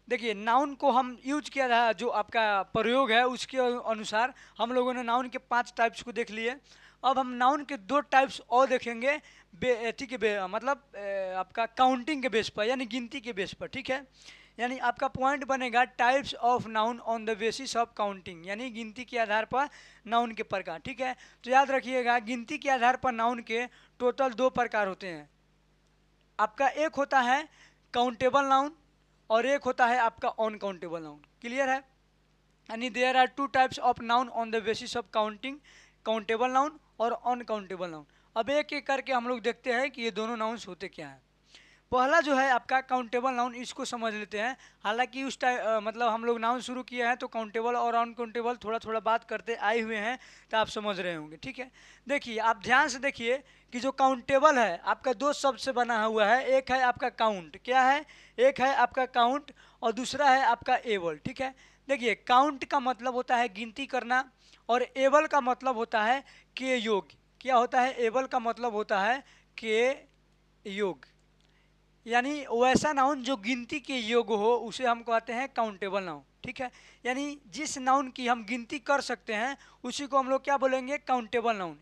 A: देखिए नाउन को हम यूज किया था, जो आपका प्रयोग है उसके अनुसार हम लोगों ने नाउन के 5 टाइप्स को देख लिए। अब हम नाउन के 2 टाइप्स और देखेंगे, ठीक है, मतलब आपका काउंटिंग के बेस पर, यानी गिनती के बेस पर, ठीक है। यानी आपका पॉइंट बनेगा types of noun on the basis of counting, यानी गिनती के आधार पर नाउन के प्रकार, ठीक है। तो याद रखिएगा, गिनती के आधार पर नाउन के टोटल 2 प्रकार होते हैं। आपका एक होता है काउंटेबल नाउन और एक होता है आपका अनकाउंटेबल नाउन। क्लियर है। यानी there are 2 types of noun on the basis of counting, countable noun और अनकाउंटेबल नाउन। अब एक एक करके हम लोग देखते हैं कि ये दोनों नाउन्स होते क्या हैं। पहला जो है आपका काउंटेबल नाउन, इसको समझ लेते हैं। हालांकि उस टाइम मतलब हम लोग नाउन शुरू किए हैं तो काउंटेबल और अनकाउंटेबल थोड़ा थोड़ा बात करते आए हुए हैं, तो आप समझ रहे होंगे, ठीक है। देखिए आप ध्यान से देखिए कि जो काउंटेबल है आपका 2 शब्द से बना हुआ है। एक है आपका काउंट, क्या है, एक है आपका काउंट और दूसरा है आपका एबल, ठीक है। देखिए काउंट का मतलब होता है गिनती करना और एबल का मतलब होता है के योग। क्या होता है, एबल का मतलब होता है के योग, यानी वैसा नाउन जो गिनती के योग्य हो उसे हम कहते हैं काउंटेबल नाउन, ठीक है। यानी जिस नाउन की हम गिनती कर सकते हैं उसी को हम लोग क्या बोलेंगे, काउंटेबल नाउन।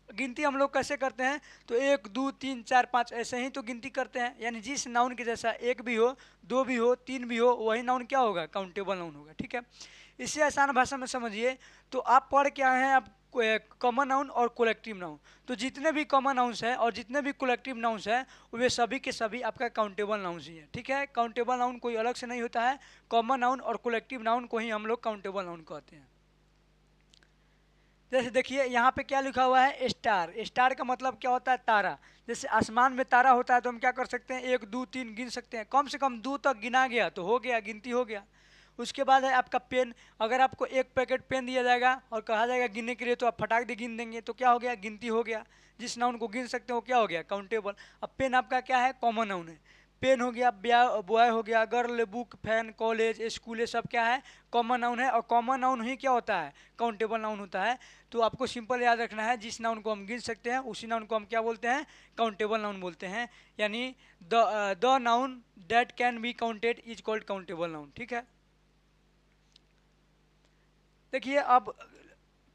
A: गिनती हम लोग कैसे करते हैं तो 1 2 3 4 5 ऐसे ही तो गिनती करते हैं। यानी जिस नाउन के जैसा 1 भी हो, 2 भी हो, 3 भी हो, वही नाउन क्या होगा, काउंटेबल नाउन होगा, ठीक है। इससे आसान भाषा में समझिए तो आप पढ़ क्या हैं, आप कॉमन नाउन और कोलेक्टिव नाउन। तो जितने भी कॉमन नाउन्स हैं और जितने भी कोलेक्टिव नाउन्स हैं वे सभी के सभी आपका काउंटेबल नाउन्स ही हैं, ठीक है। काउंटेबल नाउन कोई अलग से नहीं होता है, कॉमन नाउन और कोलेक्टिव नाउन को ही हम लोग काउंटेबल नाउन कहते हैं। जैसे देखिए यहाँ पे क्या लिखा हुआ है, स्टार। स्टार का मतलब क्या होता है, तारा। जैसे आसमान में तारा होता है तो हम क्या कर सकते हैं, 1 2 3 गिन सकते हैं, कम से कम 2 तक गिना गया तो हो गया, गिनती हो गया। उसके बाद है आपका पेन। अगर आपको 1 पैकेट पेन दिया जाएगा और कहा जाएगा गिनने के लिए तो आप फटाक दे गिन देंगे, तो क्या हो गया, गिनती हो गया। जिस नाउन को गिन सकते हो क्या हो गया, काउंटेबल। अब पेन आपका क्या है, कॉमन नाउन है। पेन हो गया, बॉय हो गया, girl, book, fan, college, school, ये सब क्या है, कॉमन नाउन है। और कॉमन नाउन ही क्या होता है, काउंटेबल नाउन होता है। तो आपको सिंपल याद रखना है, जिस नाउन को हम गिन सकते हैं उसी नाउन को हम क्या बोलते हैं, काउंटेबल नाउन बोलते हैं। यानी the noun that can be counted is called countable noun, ठीक है। देखिए अब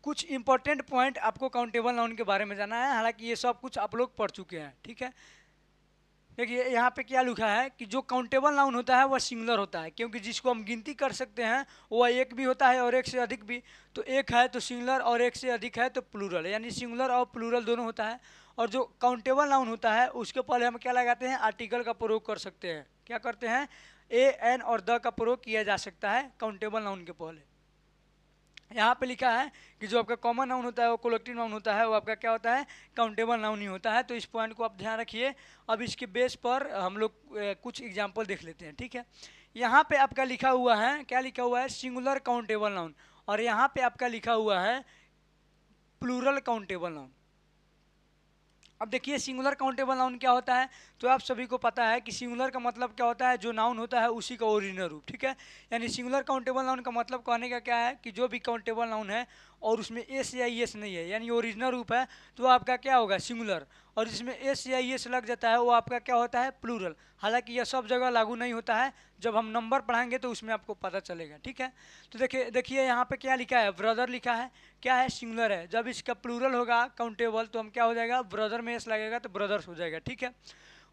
A: कुछ इंपॉर्टेंट पॉइंट आपको काउंटेबल नाउन के बारे में जाना है, हालांकि ये सब कुछ आप लोग पढ़ चुके हैं, ठीक है। देखिए यहाँ पे क्या लिखा है कि जो काउंटेबल नाउन होता है वह सिंगुलर होता है, क्योंकि जिसको हम गिनती कर सकते हैं वह एक भी होता है और एक से अधिक भी। तो एक है तो सिंगुलर और एक से अधिक है तो प्लूरल, यानी सिंगुलर और प्लूरल दोनों होता है। और जो काउंटेबल नाउन होता है उसके पहले हम क्या लगाते हैं, आर्टिकल का प्रयोग कर सकते हैं। क्या करते हैं, ए एन और द का प्रयोग किया जा सकता है काउंटेबल नाउन के पहले। यहाँ पे लिखा है कि जो आपका कॉमन नाउन होता है वो कलेक्टिव नाउन होता है, वो आपका क्या होता है, काउंटेबल नाउन ही होता है। तो इस पॉइंट को आप ध्यान रखिए। अब इसके बेस पर हम लोग कुछ एग्जाम्पल देख लेते हैं, ठीक है। यहाँ पे आपका लिखा हुआ है, क्या लिखा हुआ है, सिंगुलर काउंटेबल नाउन, और यहाँ पे आपका लिखा हुआ है प्लूरल काउंटेबल नाउन। अब देखिए सिंगुलर काउंटेबल नाउन क्या होता है, तो आप सभी को पता है कि सिंगुलर का मतलब क्या होता है, जो नाउन होता है उसी का ओरिजिनल रूप, ठीक है। यानी सिंगुलर काउंटेबल नाउन का मतलब कहने का क्या है कि जो भी काउंटेबल नाउन है और उसमें एस या एस नहीं है, यानी ओरिजिनल रूप है, तो आपका क्या होगा, सिंगुलर। और जिसमें एस या एस लग जाता है वो आपका क्या होता है, प्लूरल। हालांकि यह सब जगह लागू नहीं होता है, जब हम नंबर पढ़ाएंगे तो उसमें आपको पता चलेगा, ठीक है। तो देखिए देखिए यहाँ पे क्या लिखा है, ब्रदर लिखा है, क्या है, सिंगुलर है। जब इसका प्लूरल होगा काउंटेबल तो हम क्या हो जाएगा, ब्रदर में एस लगेगा तो ब्रदर्स हो जाएगा, ठीक है।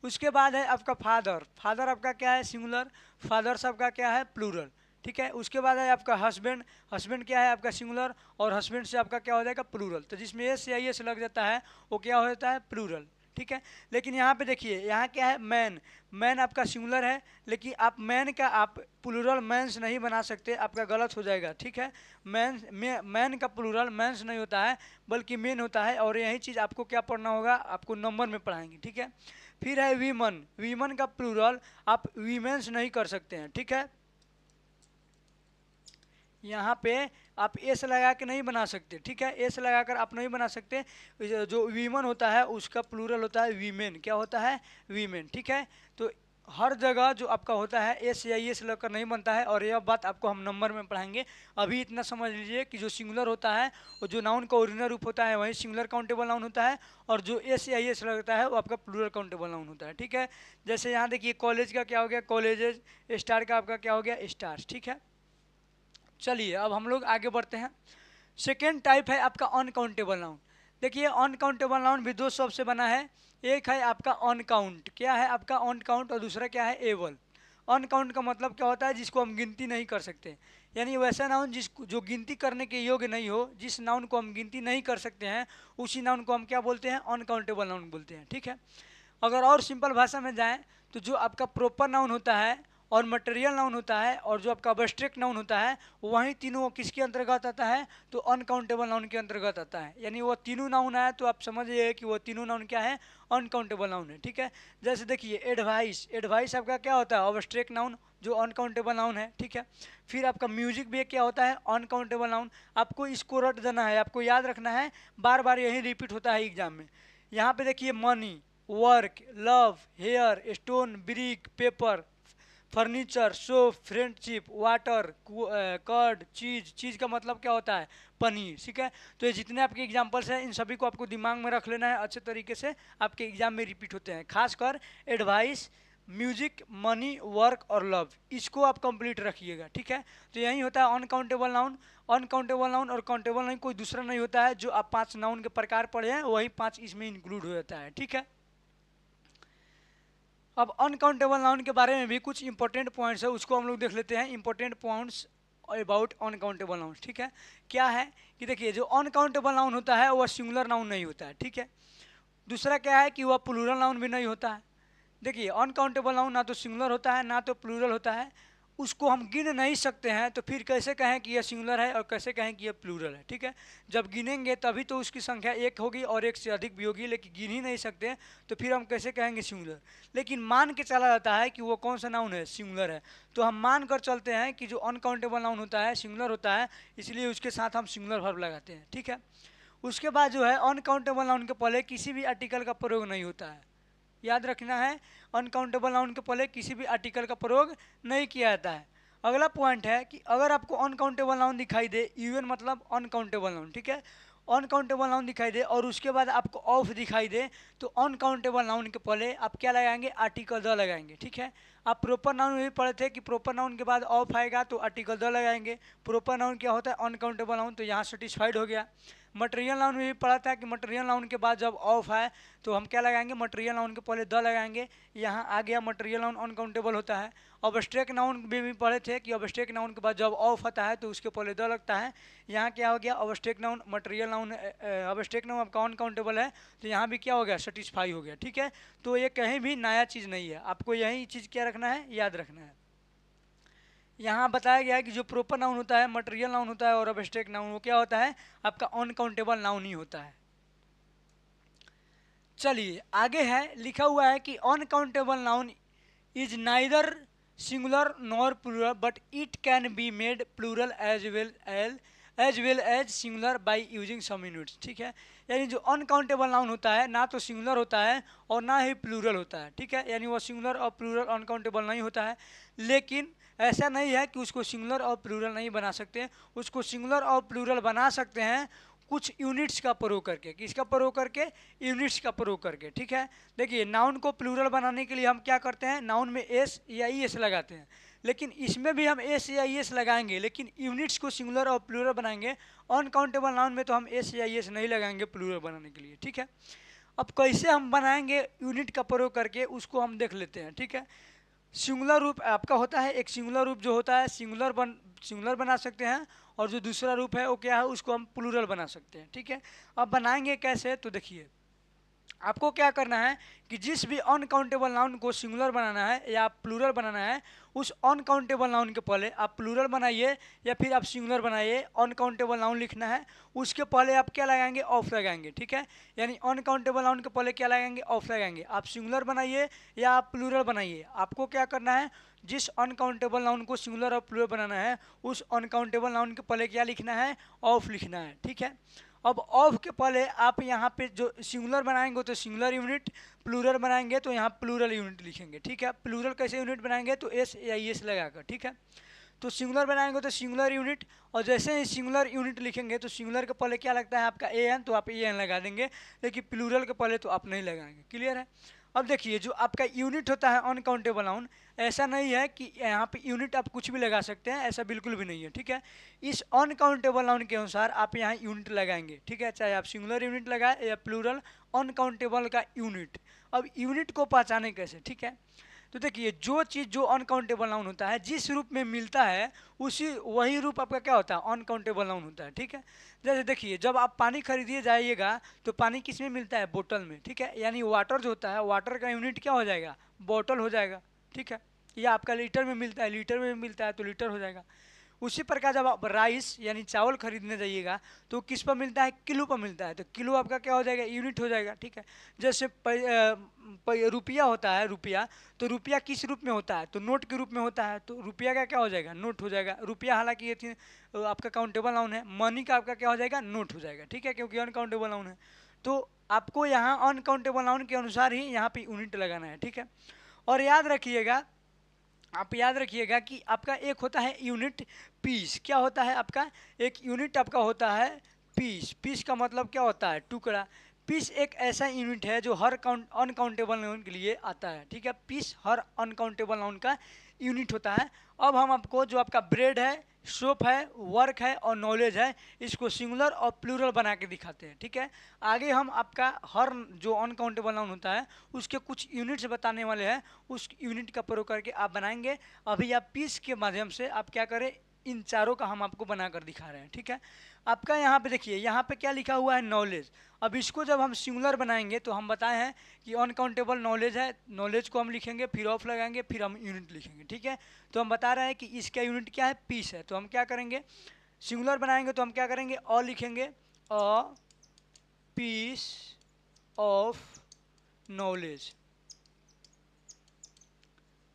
A: उसके बाद है आपका फादर, फादर आपका क्या है, सिंगुलर, फादर्स आपका क्या है, प्लूरल, ठीक है। उसके बाद है आपका हस्बैंड, हस्बैंड क्या है आपका सिंगुलर, और हस्बैंड से आपका क्या हो जाएगा, प्लूरल। तो जिसमें एस या एस लग जाता है वो क्या हो जाता है, प्लूरल, ठीक है। लेकिन यहाँ पे देखिए, यहाँ क्या है, मैन, मैन आपका सिंगुलर है, लेकिन आप मैन का आप प्लूरल मैंस नहीं बना सकते, आपका गलत हो जाएगा, ठीक है। मैन मैन का प्लूरल मैंस नहीं होता है, बल्कि मेन होता है, और यही चीज़ आपको क्या पढ़ना होगा, आपको नंबर में पढ़ाएंगे, ठीक है। फिर है वीमन, वीमन का प्लूरल आप वीमेंस नहीं कर सकते हैं, ठीक है। यहाँ पे आप एस लगा के नहीं बना सकते, ठीक है, एस लगाकर आप नहीं बना सकते। जो वीमन होता है उसका प्लूरल होता है वीमेन, क्या होता है, वीमेन, ठीक है। तो हर जगह जो आपका होता है एस या एस लगकर नहीं बनता है, और यह बात आपको हम नंबर में पढ़ाएंगे। अभी इतना समझ लीजिए कि जो सिंगुलर होता है और जो नाउन का ओरिजिनल रूप होता है वही सिंगुलर काउंटेबल नाउन होता है, और जो एस या एस लगता है वो आपका प्लूरल काउंटेबल नाउन होता है, ठीक है। जैसे यहाँ देखिए कॉलेज का क्या हो गया, कॉलेजेस, स्टार का आपका क्या हो गया, स्टार्स, ठीक है। चलिए अब हम लोग आगे बढ़ते हैं। सेकेंड टाइप है आपका अनकाउंटेबल नाउन। देखिए अनकाउंटेबल नाउन भी दो शब्द से बना है, एक है आपका अनकाउंट, क्या है आपका अनकाउंट, और दूसरा क्या है, एबल। अनकाउंट का मतलब क्या होता है, जिसको हम गिनती नहीं कर सकते, यानी वैसा नाउन जिसको जो गिनती करने के योग्य नहीं हो, जिस नाउन को हम गिनती नहीं कर सकते हैं, उसी नाउन को हम क्या बोलते हैं, अनकाउंटेबल नाउन बोलते हैं, ठीक है। अगर और सिंपल भाषा में जाएं तो जो आपका प्रॉपर नाउन होता है और मटेरियल नाउन होता है और जो आपका अब्स्ट्रैक्ट नाउन होता है, वही तीनों किसके अंतर्गत आता है, तो अनकाउंटेबल नाउन के अंतर्गत आता है। यानी वो तीनों नाउन है तो आप समझिए कि वो तीनों नाउन क्या है, अनकाउंटेबल नाउन है, ठीक है। जैसे देखिए एडवाइस, एडवाइस आपका क्या होता है, अब्स्ट्रैक्ट नाउन जो अनकाउंटेबल नाउन है, ठीक है। फिर आपका म्यूजिक भी क्या होता है, अनकाउंटेबल नाउन। आपको इसको रट देना है, आपको याद रखना है, बार बार यही रिपीट होता है एग्जाम में। यहाँ पे देखिए money, work, love, hair, stone, brick, paper, furniture, soap, friendship, water, curd, cheese, cheese का मतलब क्या होता है, पनीर, ठीक है। तो ये जितने आपके एग्जाम्पल्स हैं इन सभी को आपको दिमाग में रख लेना है, अच्छे तरीके से आपके एग्जाम में रिपीट होते हैं, खासकर एडवाइस, म्यूजिक, मनी, वर्क और लव, इसको आप कंप्लीट रखिएगा, ठीक है। तो यही होता है अनकाउंटेबल नाउन। अनकाउंटेबल नाउन और काउंटेबल नाउन कोई दूसरा नहीं होता है, जो आप 5 नाउन के प्रकार पढ़े हैं वही 5 इसमें इंक्लूड हो जाता है, ठीक है। अब अनकाउंटेबल नाउन के बारे में भी कुछ इंपॉर्टेंट पॉइंट्स है, उसको हम लोग देख लेते हैं, important points about uncountable noun, ठीक है। क्या है कि देखिए जो अनकाउंटेबल नाउन होता है वह सिंगुलर नाउन नहीं होता है, ठीक है। दूसरा क्या है कि वह प्लूरल नाउन भी नहीं होता है। देखिए अनकाउंटेबल नाउन ना तो सिंगुलर होता है ना तो प्लूरल होता है, उसको हम गिन नहीं सकते हैं, तो फिर कैसे कहें कि यह सिंगुलर है और कैसे कहें कि यह प्लूरल है, ठीक है। जब गिनेंगे तभी तो उसकी संख्या एक होगी और एक से अधिक भी होगी, लेकिन गिन ही नहीं सकते तो फिर हम कैसे कहेंगे सिंगुलर। लेकिन मान के चला जाता है कि वो कौन सा नाउन है, सिंगुलर है, तो हम मान कर चलते हैं कि जो अनकाउंटेबल नाउन होता है सिंगुलर होता है, इसलिए उसके साथ हम सिंगुलर वर्ब लगाते हैं, ठीक है। उसके बाद जो है अनकाउंटेबल नाउन के पहले किसी भी आर्टिकल का प्रयोग नहीं होता है, याद रखना है, अनकाउंटेबल नाउन के पहले किसी भी आर्टिकल का प्रयोग नहीं किया जाता है। अगला पॉइंट है कि अगर आपको अनकाउंटेबल नाउन दिखाई दे, यूएन मतलब अनकाउंटेबल नाउन, ठीक है, अनकाउंटेबल नाउन दिखाई दे और उसके बाद आपको ऑफ दिखाई दे, तो अनकाउंटेबल नाउन के पहले आप क्या लगाएंगे, आर्टिकल द लगाएंगे, ठीक है। आप प्रॉपर नाउन में भी पढ़े थे कि प्रॉपर नाउन के बाद ऑफ आएगा तो आर्टिकल द लगाएंगे। प्रॉपर नाउन क्या होता है, अनकाउंटेबल नाउन, तो यहाँ सेटिस्फाइड हो गया। मटेरियल नाउन में भी पढ़ा था कि मटेरियल नाउन के बाद जब ऑफ आए तो हम क्या लगाएंगे, मटेरियल नाउन के पहले द लगाएंगे, यहाँ आ गया मटेरियल नाउन अनकाउंटेबल होता है। अब्स्ट्रैक्ट नाउन में भी पढ़े थे कि अब्स्ट्रैक्ट नाउन के बाद जब ऑफ आता है तो उसके पहले द लगता है, यहाँ क्या हो गया, abstract noun material noun, abstract noun आपका अनकाउंटेबल है तो यहाँ भी क्या हो गया, सेटिस्फाई हो गया, ठीक है। तो ये कहीं भी नया चीज़ नहीं है, आपको यही चीज़ क्या रखना है, याद रखना है। यहाँ बताया गया है कि जो प्रॉपर नाउन होता है, मटेरियल नाउन होता है और एब्स्ट्रैक्ट नाउन वो क्या होता है, आपका अनकाउंटेबल नाउन ही होता है। चलिए आगे है, लिखा हुआ है कि uncountable noun is neither singular nor plural but it can be made plural as well as singular by using some units. ठीक है, यानी जो अनकाउंटेबल नाउन होता है ना तो सिंगुलर होता है और ना ही प्लूरल होता है। ठीक है, यानी वो सिंगुलर और प्लूरल अनकाउंटेबल नहीं होता है, लेकिन ऐसा नहीं है कि उसको सिंगुलर और प्लूरल नहीं बना सकते, उसको सिंगुलर और प्लूरल बना सकते हैं कुछ यूनिट्स का प्रयोग करके। किसका प्रयोग करके? यूनिट्स का प्रयोग करके। ठीक है, देखिए नाउन को प्लूरल बनाने के लिए हम क्या करते हैं, नाउन में एस या ई एस लगाते हैं, लेकिन इसमें भी हम एस या ई एस लगाएंगे, लेकिन यूनिट्स को सिंगुलर और प्लूरल बनाएंगे। अनकाउंटेबल नाउन में तो हम एस या ई एस नहीं लगाएंगे प्लूरल बनाने के लिए। ठीक है, अब कैसे हम बनाएंगे यूनिट का प्रयोग करके उसको हम देख लेते हैं। ठीक है, सिंगुलर रूप आपका होता है, एक सिंगुलर रूप जो होता है सिंगुलर बना सकते हैं, और जो दूसरा रूप है वो क्या है, उसको हम प्लूरल बना सकते हैं। ठीक है, अब बनाएंगे कैसे, तो देखिए आपको क्या करना है कि जिस भी अनकाउंटेबल नाउन को सिंगुलर बनाना है या प्लूरल बनाना है, उस अनकाउंटेबल नाउन के पहले आप प्लूरल बनाइए या फिर आप सिंगुलर बनाइए, अनकाउंटेबल नाउन लिखना है, उसके पहले आप क्या लगाएंगे, ऑफ लगाएंगे। ठीक है, यानी अनकाउंटेबल नाउन के पहले क्या लगाएंगे, ऑफ लगाएंगे। आप सिंगुलर बनाइए या आप प्लूरल बनाइए, आपको क्या करना है, जिस अनकाउंटेबल नाउन को सिंगुलर और प्लूरल बनाना है उस अनकाउंटेबल नाउन के पहले क्या लिखना है, ऑफ लिखना है। ठीक है, अब ऑफ के पहले आप यहाँ पे जो सिंगुलर बनाएंगे तो सिंगुलर यूनिट, प्लूरल बनाएंगे तो यहाँ प्लूरल यूनिट लिखेंगे। ठीक है, प्लूरल कैसे यूनिट बनाएंगे, तो एस या एस लगाकर। ठीक है, तो सिंगुलर बनाएंगे तो सिंगुलर यूनिट, और जैसे ही सिंगुलर यूनिट लिखेंगे तो सिंगुलर के पहले क्या लगता है आपका ए एन, तो आप ए एन लगा देंगे, लेकिन प्लूरल के पहले तो आप नहीं लगाएंगे। क्लियर है? अब देखिए जो आपका यूनिट होता है अनकाउंटेबल नाउन, ऐसा नहीं है कि यहाँ पे यूनिट आप कुछ भी लगा सकते हैं, ऐसा बिल्कुल भी नहीं है। ठीक है, इस अनकाउंटेबल नाउन के अनुसार आप यहाँ यूनिट लगाएंगे। ठीक है, चाहे आप सिंगुलर यूनिट लगाए या प्लूरल, अनकाउंटेबल का यूनिट। अब यूनिट को पहचाने कैसे, ठीक है, तो देखिए जो चीज़ जो अनकाउंटेबल नाउन होता है जिस रूप में मिलता है उसी वही रूप आपका क्या होता है, अनकाउंटेबल नाउन होता है। ठीक है, जैसे देखिए जब आप पानी खरीदिए जाइएगा तो पानी किस में मिलता है, बोतल में। ठीक है, यानी वाटर जो होता है, वाटर का यूनिट क्या हो जाएगा, बोतल हो जाएगा। ठीक है, या आपका लीटर में मिलता है, लीटर में मिलता है तो लीटर हो जाएगा। उसी प्रकार जब आप राइस यानी चावल खरीदने जाइएगा तो किस पर मिलता है, किलो पर मिलता है, तो किलो आपका क्या हो जाएगा, यूनिट हो जाएगा। ठीक है, जैसे रुपया होता है, रुपया, तो रुपया किस रूप में होता है, तो नोट के रूप में होता है, तो रुपया का क्या हो जाएगा, नोट हो जाएगा। रुपया हालांकि ये थी आपका काउंटेबल नाउन है, मनी का आपका क्या हो जाएगा, नोट हो जाएगा। ठीक है, क्योंकि अनकाउंटेबल नाउन है, तो आपको यहाँ अनकाउंटेबल नाउन के अनुसार ही यहाँ पे यूनिट लगाना है। ठीक है, और याद रखिएगा, आप याद रखिएगा कि आपका एक होता है यूनिट पीस। क्या होता है आपका, एक यूनिट आपका होता है पीस। पीस का मतलब क्या होता है, टुकड़ा। पीस एक ऐसा यूनिट है जो हर अनकाउंटेबल नाउन के लिए आता है। ठीक है, पीस हर अनकाउंटेबल नाउन का यूनिट होता है। अब हम आपको जो आपका ब्रेड है, सोप है, वर्क है और नॉलेज है, इसको सिंगुलर और प्लूरल बना के दिखाते हैं। ठीक है, आगे हम आपका हर जो अनकाउंटेबल नाउन होता है उसके कुछ यूनिट्स बताने वाले हैं, उस यूनिट का प्रयोग करके आप बनाएंगे। अभी आप पीस के माध्यम से आप क्या करें, इन चारों का हम आपको बनाकर दिखा रहे हैं। ठीक है, आपका यहाँ पे देखिए, यहाँ पे क्या लिखा हुआ है, नॉलेज। अब इसको जब हम सिंगुलर बनाएंगे तो हम बताए हैं कि अनकाउंटेबल नॉलेज है, नॉलेज को हम लिखेंगे, फिर ऑफ लगाएंगे, फिर हम यूनिट लिखेंगे। ठीक है, तो हम बता रहे हैं कि इसका यूनिट क्या है, पीस है, तो हम क्या करेंगे, सिंगुलर बनाएंगे तो हम क्या करेंगे, अ लिखेंगे, अ पीस ऑफ नॉलेज।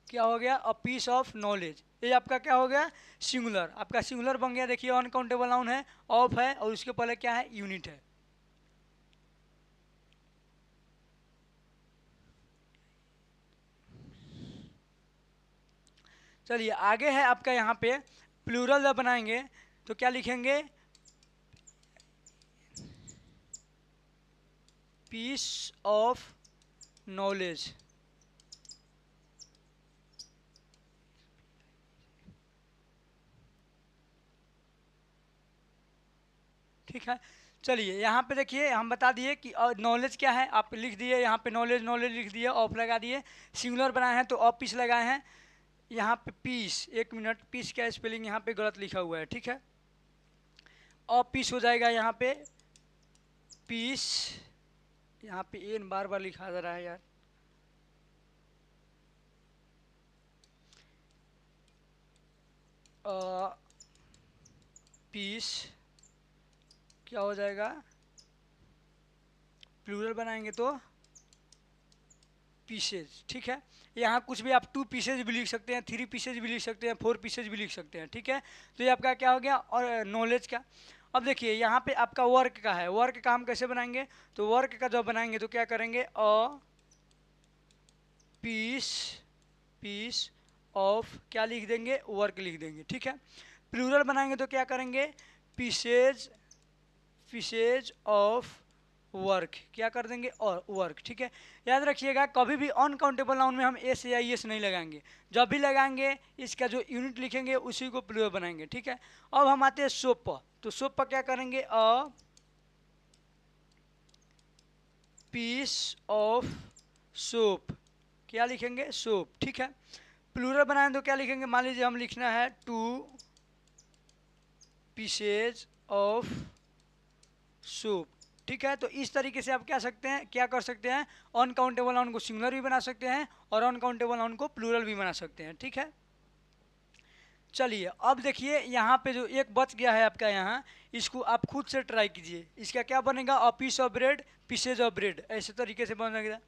A: क्या हो गया, अ पीस ऑफ नॉलेज। ये आपका क्या हो गया, सिंगुलर। आपका सिंगुलर बन गया, देखिए अनकाउंटेबल नाउन है, ऑफ है, और उसके पहले क्या है, यूनिट है। चलिए आगे है आपका यहाँ पे प्लूरल जब बनाएंगे तो क्या लिखेंगे, पीस ऑफ नॉलेज। ठीक है, चलिए यहाँ पे देखिए हम बता दिए कि नॉलेज क्या है, आप लिख दिए यहाँ पे नॉलेज, नॉलेज लिख दिए, ऑफ लगा दिए। सिंगुलर बनाए हैं तो ऑफ पीस लगाए हैं। यहाँ पे पीस, एक मिनट, पीस का स्पेलिंग यहाँ पे गलत लिखा हुआ है। ठीक है, ऑफ पीस हो जाएगा यहाँ पे पीस, यहाँ पे एन बार बार लिखा जा रहा है यार। पीस क्या हो जाएगा, प्लूरल बनाएंगे तो पीसेज। ठीक है, यहाँ कुछ भी आप 2 पीसेज भी लिख सकते हैं, 3 पीसेज भी लिख सकते हैं, 4 पीसेज भी लिख सकते हैं। ठीक है, तो ये आपका क्या हो गया और नॉलेज का। अब देखिए यहाँ पे आपका वर्क का है, वर्क का हम कैसे बनाएंगे, तो वर्क का जब बनाएंगे तो क्या करेंगे, अ पीस, पीस ऑफ क्या लिख देंगे, वर्क लिख देंगे। ठीक है, प्लूरल बनाएंगे तो क्या करेंगे, पीसेज, पीसेज ऑफ वर्क क्या कर देंगे, और वर्क। ठीक है, याद रखिएगा कभी भी अनकाउंटेबल नाउन में हम एस या एस नहीं लगाएंगे, जब भी लगाएंगे इसका जो यूनिट लिखेंगे उसी को प्लूरल बनाएंगे। ठीक है, अब हम आते हैं सोप पर, तो सोप पर क्या करेंगे, अ पीस ऑफ सोप क्या लिखेंगे, सोप। ठीक है, प्लूरल बनाएं तो क्या लिखेंगे, मान लीजिए हम लिखना है 2 पीसेज ऑफ सोप। ठीक है, तो इस तरीके से आप क्या सकते हैं, क्या कर सकते हैं, अनकाउंटेबल नाउन को सिंगुलर भी बना सकते हैं और अनकाउंटेबल नाउन को प्लूरल भी बना सकते हैं। ठीक है, चलिए अब देखिए यहाँ पे जो एक बच गया है आपका, यहाँ इसको आप खुद से ट्राई कीजिए, इसका क्या बनेगा, a piece of bread, pieces of bread, ऐसे तरीके से बनेगा।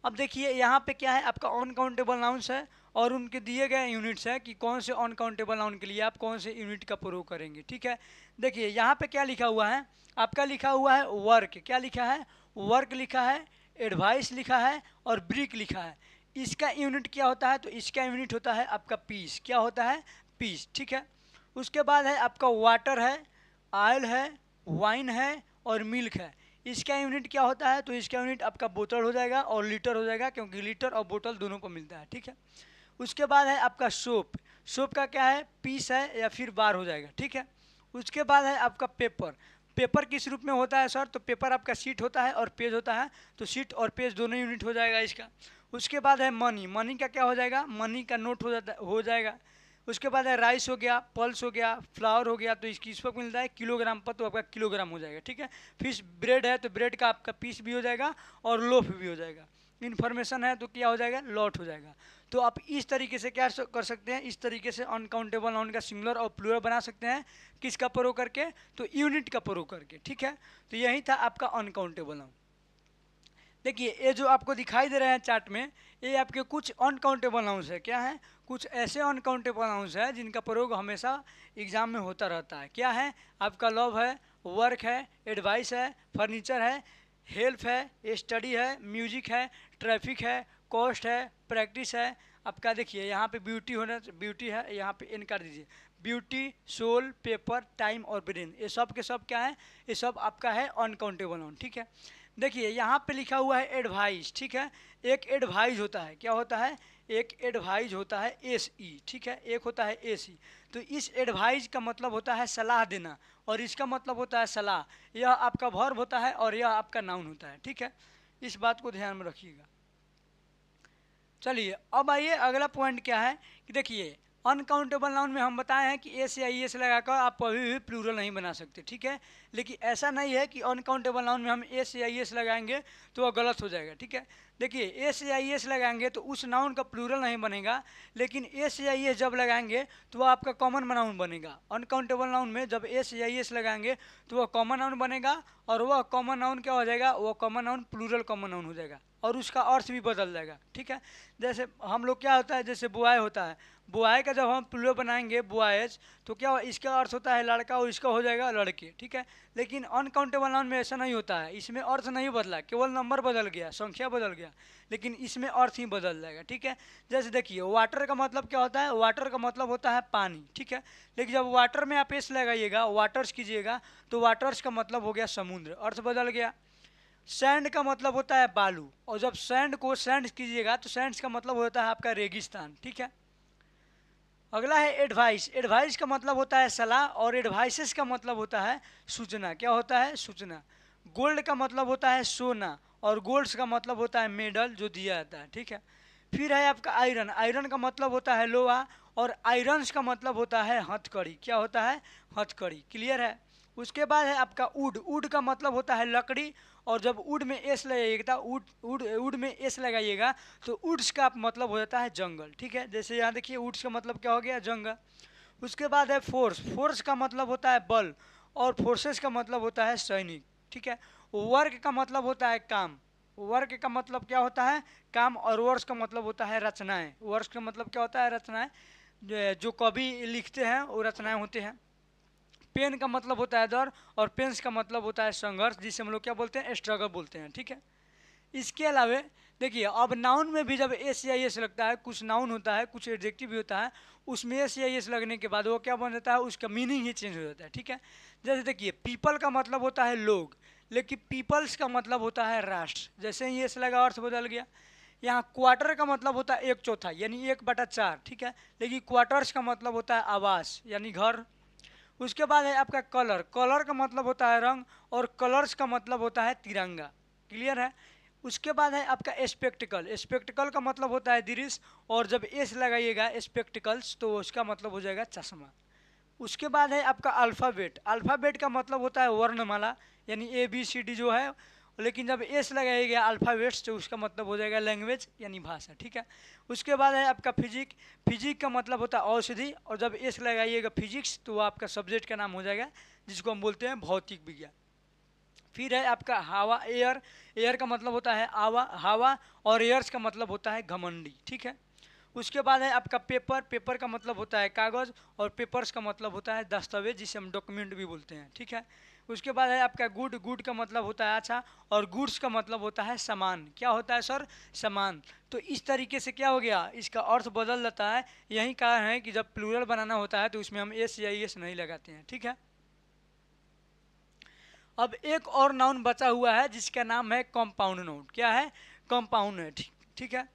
A: अब देखिए यहाँ पे क्या है, आपका अनकाउंटेबल नाउन्स है और उनके दिए गए यूनिट्स हैं कि कौन से अनकाउंटेबल नाउन के लिए आप कौन से यूनिट का प्रयोग करेंगे। ठीक है, देखिए यहाँ पे क्या लिखा हुआ है, आपका लिखा हुआ है वर्क, क्या लिखा है, वर्क लिखा है, एडवाइस लिखा है और ब्रिक लिखा है। इसका यूनिट क्या होता है, तो इसका यूनिट होता है आपका पीस, क्या होता है, पीस। ठीक है, उसके बाद है आपका वाटर है, ऑयल है, वाइन है और मिल्क है। इसका यूनिट क्या होता है, तो इसका यूनिट आपका बोतल हो जाएगा और लीटर हो जाएगा, क्योंकि लीटर और बोतल दोनों को मिलता है। ठीक है, उसके बाद है आपका सोप, सोप का क्या है, पीस है या फिर बार हो जाएगा। ठीक है, उसके बाद है आपका पेपर, पेपर किस रूप में होता है सर, तो पेपर आपका शीट होता है और पेज होता है, तो शीट और पेज दोनों यूनिट हो जाएगा इसका। उसके बाद है मनी, मनी का क्या हो जाएगा, मनी का नोट हो जाएगा। उसके बाद है राइस हो गया, पल्स हो गया, फ्लावर हो गया, तो इसकी इस पर मिलता है किलोग्राम पर, तो आपका किलोग्राम हो जाएगा। ठीक है, फिश ब्रेड है तो ब्रेड का आपका पीस भी हो जाएगा और लोफ भी हो जाएगा। इन्फॉर्मेशन है तो क्या हो जाएगा, लॉट हो जाएगा। तो आप इस तरीके से क्या कर सकते हैं, इस तरीके से अनकाउंटेबल नाउन का सिंगुलर और प्लूरल बना सकते हैं, किसका प्रयोग करके, तो यूनिट का प्रयोग करके। ठीक है, तो यही था आपका अनकाउंटेबल नाउन। देखिए ये जो आपको दिखाई दे रहे हैं चार्ट में, ये आपके कुछ अनकाउंटेबल नाउन्स है, क्या है, कुछ ऐसे अनकाउंटेबल नाउन्स है जिनका प्रयोग हमेशा एग्जाम में होता रहता है। क्या है, आपका लव है, वर्क है, एडवाइस है, फर्नीचर है, हेल्प है, स्टडी है, म्यूजिक है, ट्रैफिक है, कॉस्ट है, प्रैक्टिस है। आपका देखिए यहाँ पे ब्यूटी होना, ब्यूटी है, यहाँ पे इन कर दीजिए, ब्यूटी, सोल, पेपर, टाइम और ब्रेन, ये सब के सब क्या है, ये सब आपका है अनकाउंटेबल नाउन। ठीक है, देखिए यहाँ पे लिखा हुआ है एडवाइस। ठीक है, एक एडवाइज होता है, क्या होता है, एक एडवाइज होता है एस ई। ठीक है, एक होता है एस ई, तो इस एडवाइज का मतलब होता है सलाह देना और इसका मतलब होता है सलाह, यह आपका वर्ब होता है और यह आपका नाउन होता है। ठीक है, इस बात को ध्यान में रखिएगा। चलिए अब आइए अगला पॉइंट क्या है कि देखिए अनकाउंटेबल नाउन में हम बताए हैं कि एस या ई एस लगाकर आप कभी भी प्लूरल नहीं बना सकते। ठीक है, लेकिन ऐसा नहीं है कि अनकाउंटेबल नाउन में हम एस या ई एस लगाएंगे तो वह गलत हो जाएगा। ठीक है, देखिए एस या ई एस लगाएंगे तो उस नाउन का प्लूरल नहीं बनेगा, लेकिन एस या ई एस जब लगाएंगे तो वह आपका कॉमन नाउन बनेगा। अनकाउंटेबल नाउन में जब एस या ई एस लगाएंगे तो वह कॉमन नाउन बनेगा और वह कॉमन नाउन क्या हो जाएगा, वह common noun plural common noun हो जाएगा और उसका अर्थ भी बदल जाएगा। ठीक है, जैसे हम लोग क्या होता है, जैसे बॉय होता है, बॉय का जब हम प्लूरल बनाएंगे बॉयज तो क्या इसका अर्थ होता है लड़का और इसका हो जाएगा लड़के। ठीक है, लेकिन अनकाउंटेबल नाउन में ऐसा नहीं होता है, इसमें अर्थ नहीं बदला, केवल नंबर बदल गया, संख्या बदल गया, लेकिन इसमें अर्थ ही बदल जाएगा। ठीक है, जैसे देखिए वाटर का मतलब क्या होता है, वाटर का मतलब होता है पानी। ठीक है, लेकिन जब वाटर में आप एस लगाइएगा, वाटर्स कीजिएगा, तो वाटर्स का मतलब हो गया समुद्र, अर्थ बदल गया। सैंड का मतलब होता है बालू, और जब सैंड को सैंड कीजिएगा तो सैंड का मतलब होता है आपका रेगिस्तान। ठीक है, अगला है एडवाइस, एडवाइस का मतलब होता है सलाह और एडवाइसेस का मतलब होता है सूचना, क्या होता है, सूचना। गोल्ड का मतलब होता है सोना और गोल्ड्स का मतलब होता है मेडल जो दिया जाता है। ठीक है, फिर है आपका आयरन, आयरन का मतलब होता है लोहा और आयरन्स का मतलब होता है हथकड़ी, क्या होता है, हथकड़ी। क्लियर है, उसके बाद है आपका वुड, वुड का मतलब होता है लकड़ी और जब वुड में एस लगाइएगा, वुड वुड वुड में एस लगाइएगा तो वुड्स का मतलब हो जाता है जंगल। ठीक है, जैसे यहाँ देखिए वुड्स का मतलब क्या हो गया, जंगल। उसके बाद है फोर्स। फोर्स का मतलब होता है बल, और फोर्सेस का मतलब होता है सैनिक, ठीक है। वर्क का मतलब होता है काम। वर्क का मतलब क्या होता है? काम। और वर्ष का मतलब होता है रचनाएं। वर्ष का मतलब क्या होता है? रचनाएं। जो कवि लिखते हैं वो रचनाएं होते हैं। पेन का मतलब होता है दर, और पेंस का मतलब होता है संघर्ष, जिसे हम लोग क्या बोलते हैं? स्ट्रगल बोलते हैं, ठीक है। इसके अलावे देखिए, अब नाउन में भी जब एस या एस लगता है, कुछ नाउन होता है, कुछ एडजेक्टिव भी होता है, उसमें एस या एस लगने के बाद वो क्या बन जाता है? उसका मीनिंग ही चेंज हो जाता है, ठीक है। जैसे देखिए, पीपल का मतलब होता है लोग, लेकिन पीपल्स का मतलब होता है राष्ट्र। जैसे ही एस लगा अर्थ बदल गया। यहाँ क्वार्टर का मतलब होता है एक चौथा, यानी 1/4, ठीक है। लेकिन क्वार्टर्स का मतलब होता है आवास, यानी घर। उसके बाद है आपका कलर। कलर का मतलब होता है रंग, और कलर्स का मतलब होता है तिरंगा। क्लियर है? उसके बाद है आपका स्पेक्टिकल। स्पेक्टिकल का मतलब होता है दृश्य, और जब एस लगाइएगा स्पेक्टिकल्स तो उसका मतलब हो जाएगा चश्मा। उसके बाद है आपका अल्फ़ाबेट। अल्फ़ाबेट का मतलब होता है वर्णमाला, यानी ए बी सी डी जो है। लेकिन जब एस लगाइएगा अल्फ़ाबेट्स तो उसका मतलब हो जाएगा लैंग्वेज, यानी भाषा, ठीक है। उसके बाद है आपका फिजिक। फिजिक का मतलब होता है औषधि, और जब एस लगाइएगा फिजिक्स तो वो आपका सब्जेक्ट का नाम हो जाएगा, जिसको हम बोलते हैं भौतिक विज्ञान। फिर है आपका हवा, एयर। एयर का मतलब होता है हवा, और एयर्स का मतलब होता है घमंडी, ठीक है। उसके बाद है आपका पेपर। पेपर का मतलब होता है कागज़, और पेपर्स का मतलब होता है दस्तावेज, जिसे हम डॉक्यूमेंट भी बोलते हैं, ठीक है। उसके बाद है आपका गुड। गुड का मतलब होता है अच्छा, और गुड्स का मतलब होता है सामान। क्या होता है सर? सामान। तो इस तरीके से क्या हो गया? इसका अर्थ बदल जाता है। यही कारण है कि जब प्लूरल बनाना होता है तो उसमें हम एस या एस नहीं लगाते हैं, ठीक है। अब एक और नाउन बचा हुआ है जिसका नाम है कंपाउंड नाउन। क्या है? कंपाउंड है, ठीक, ठीक है।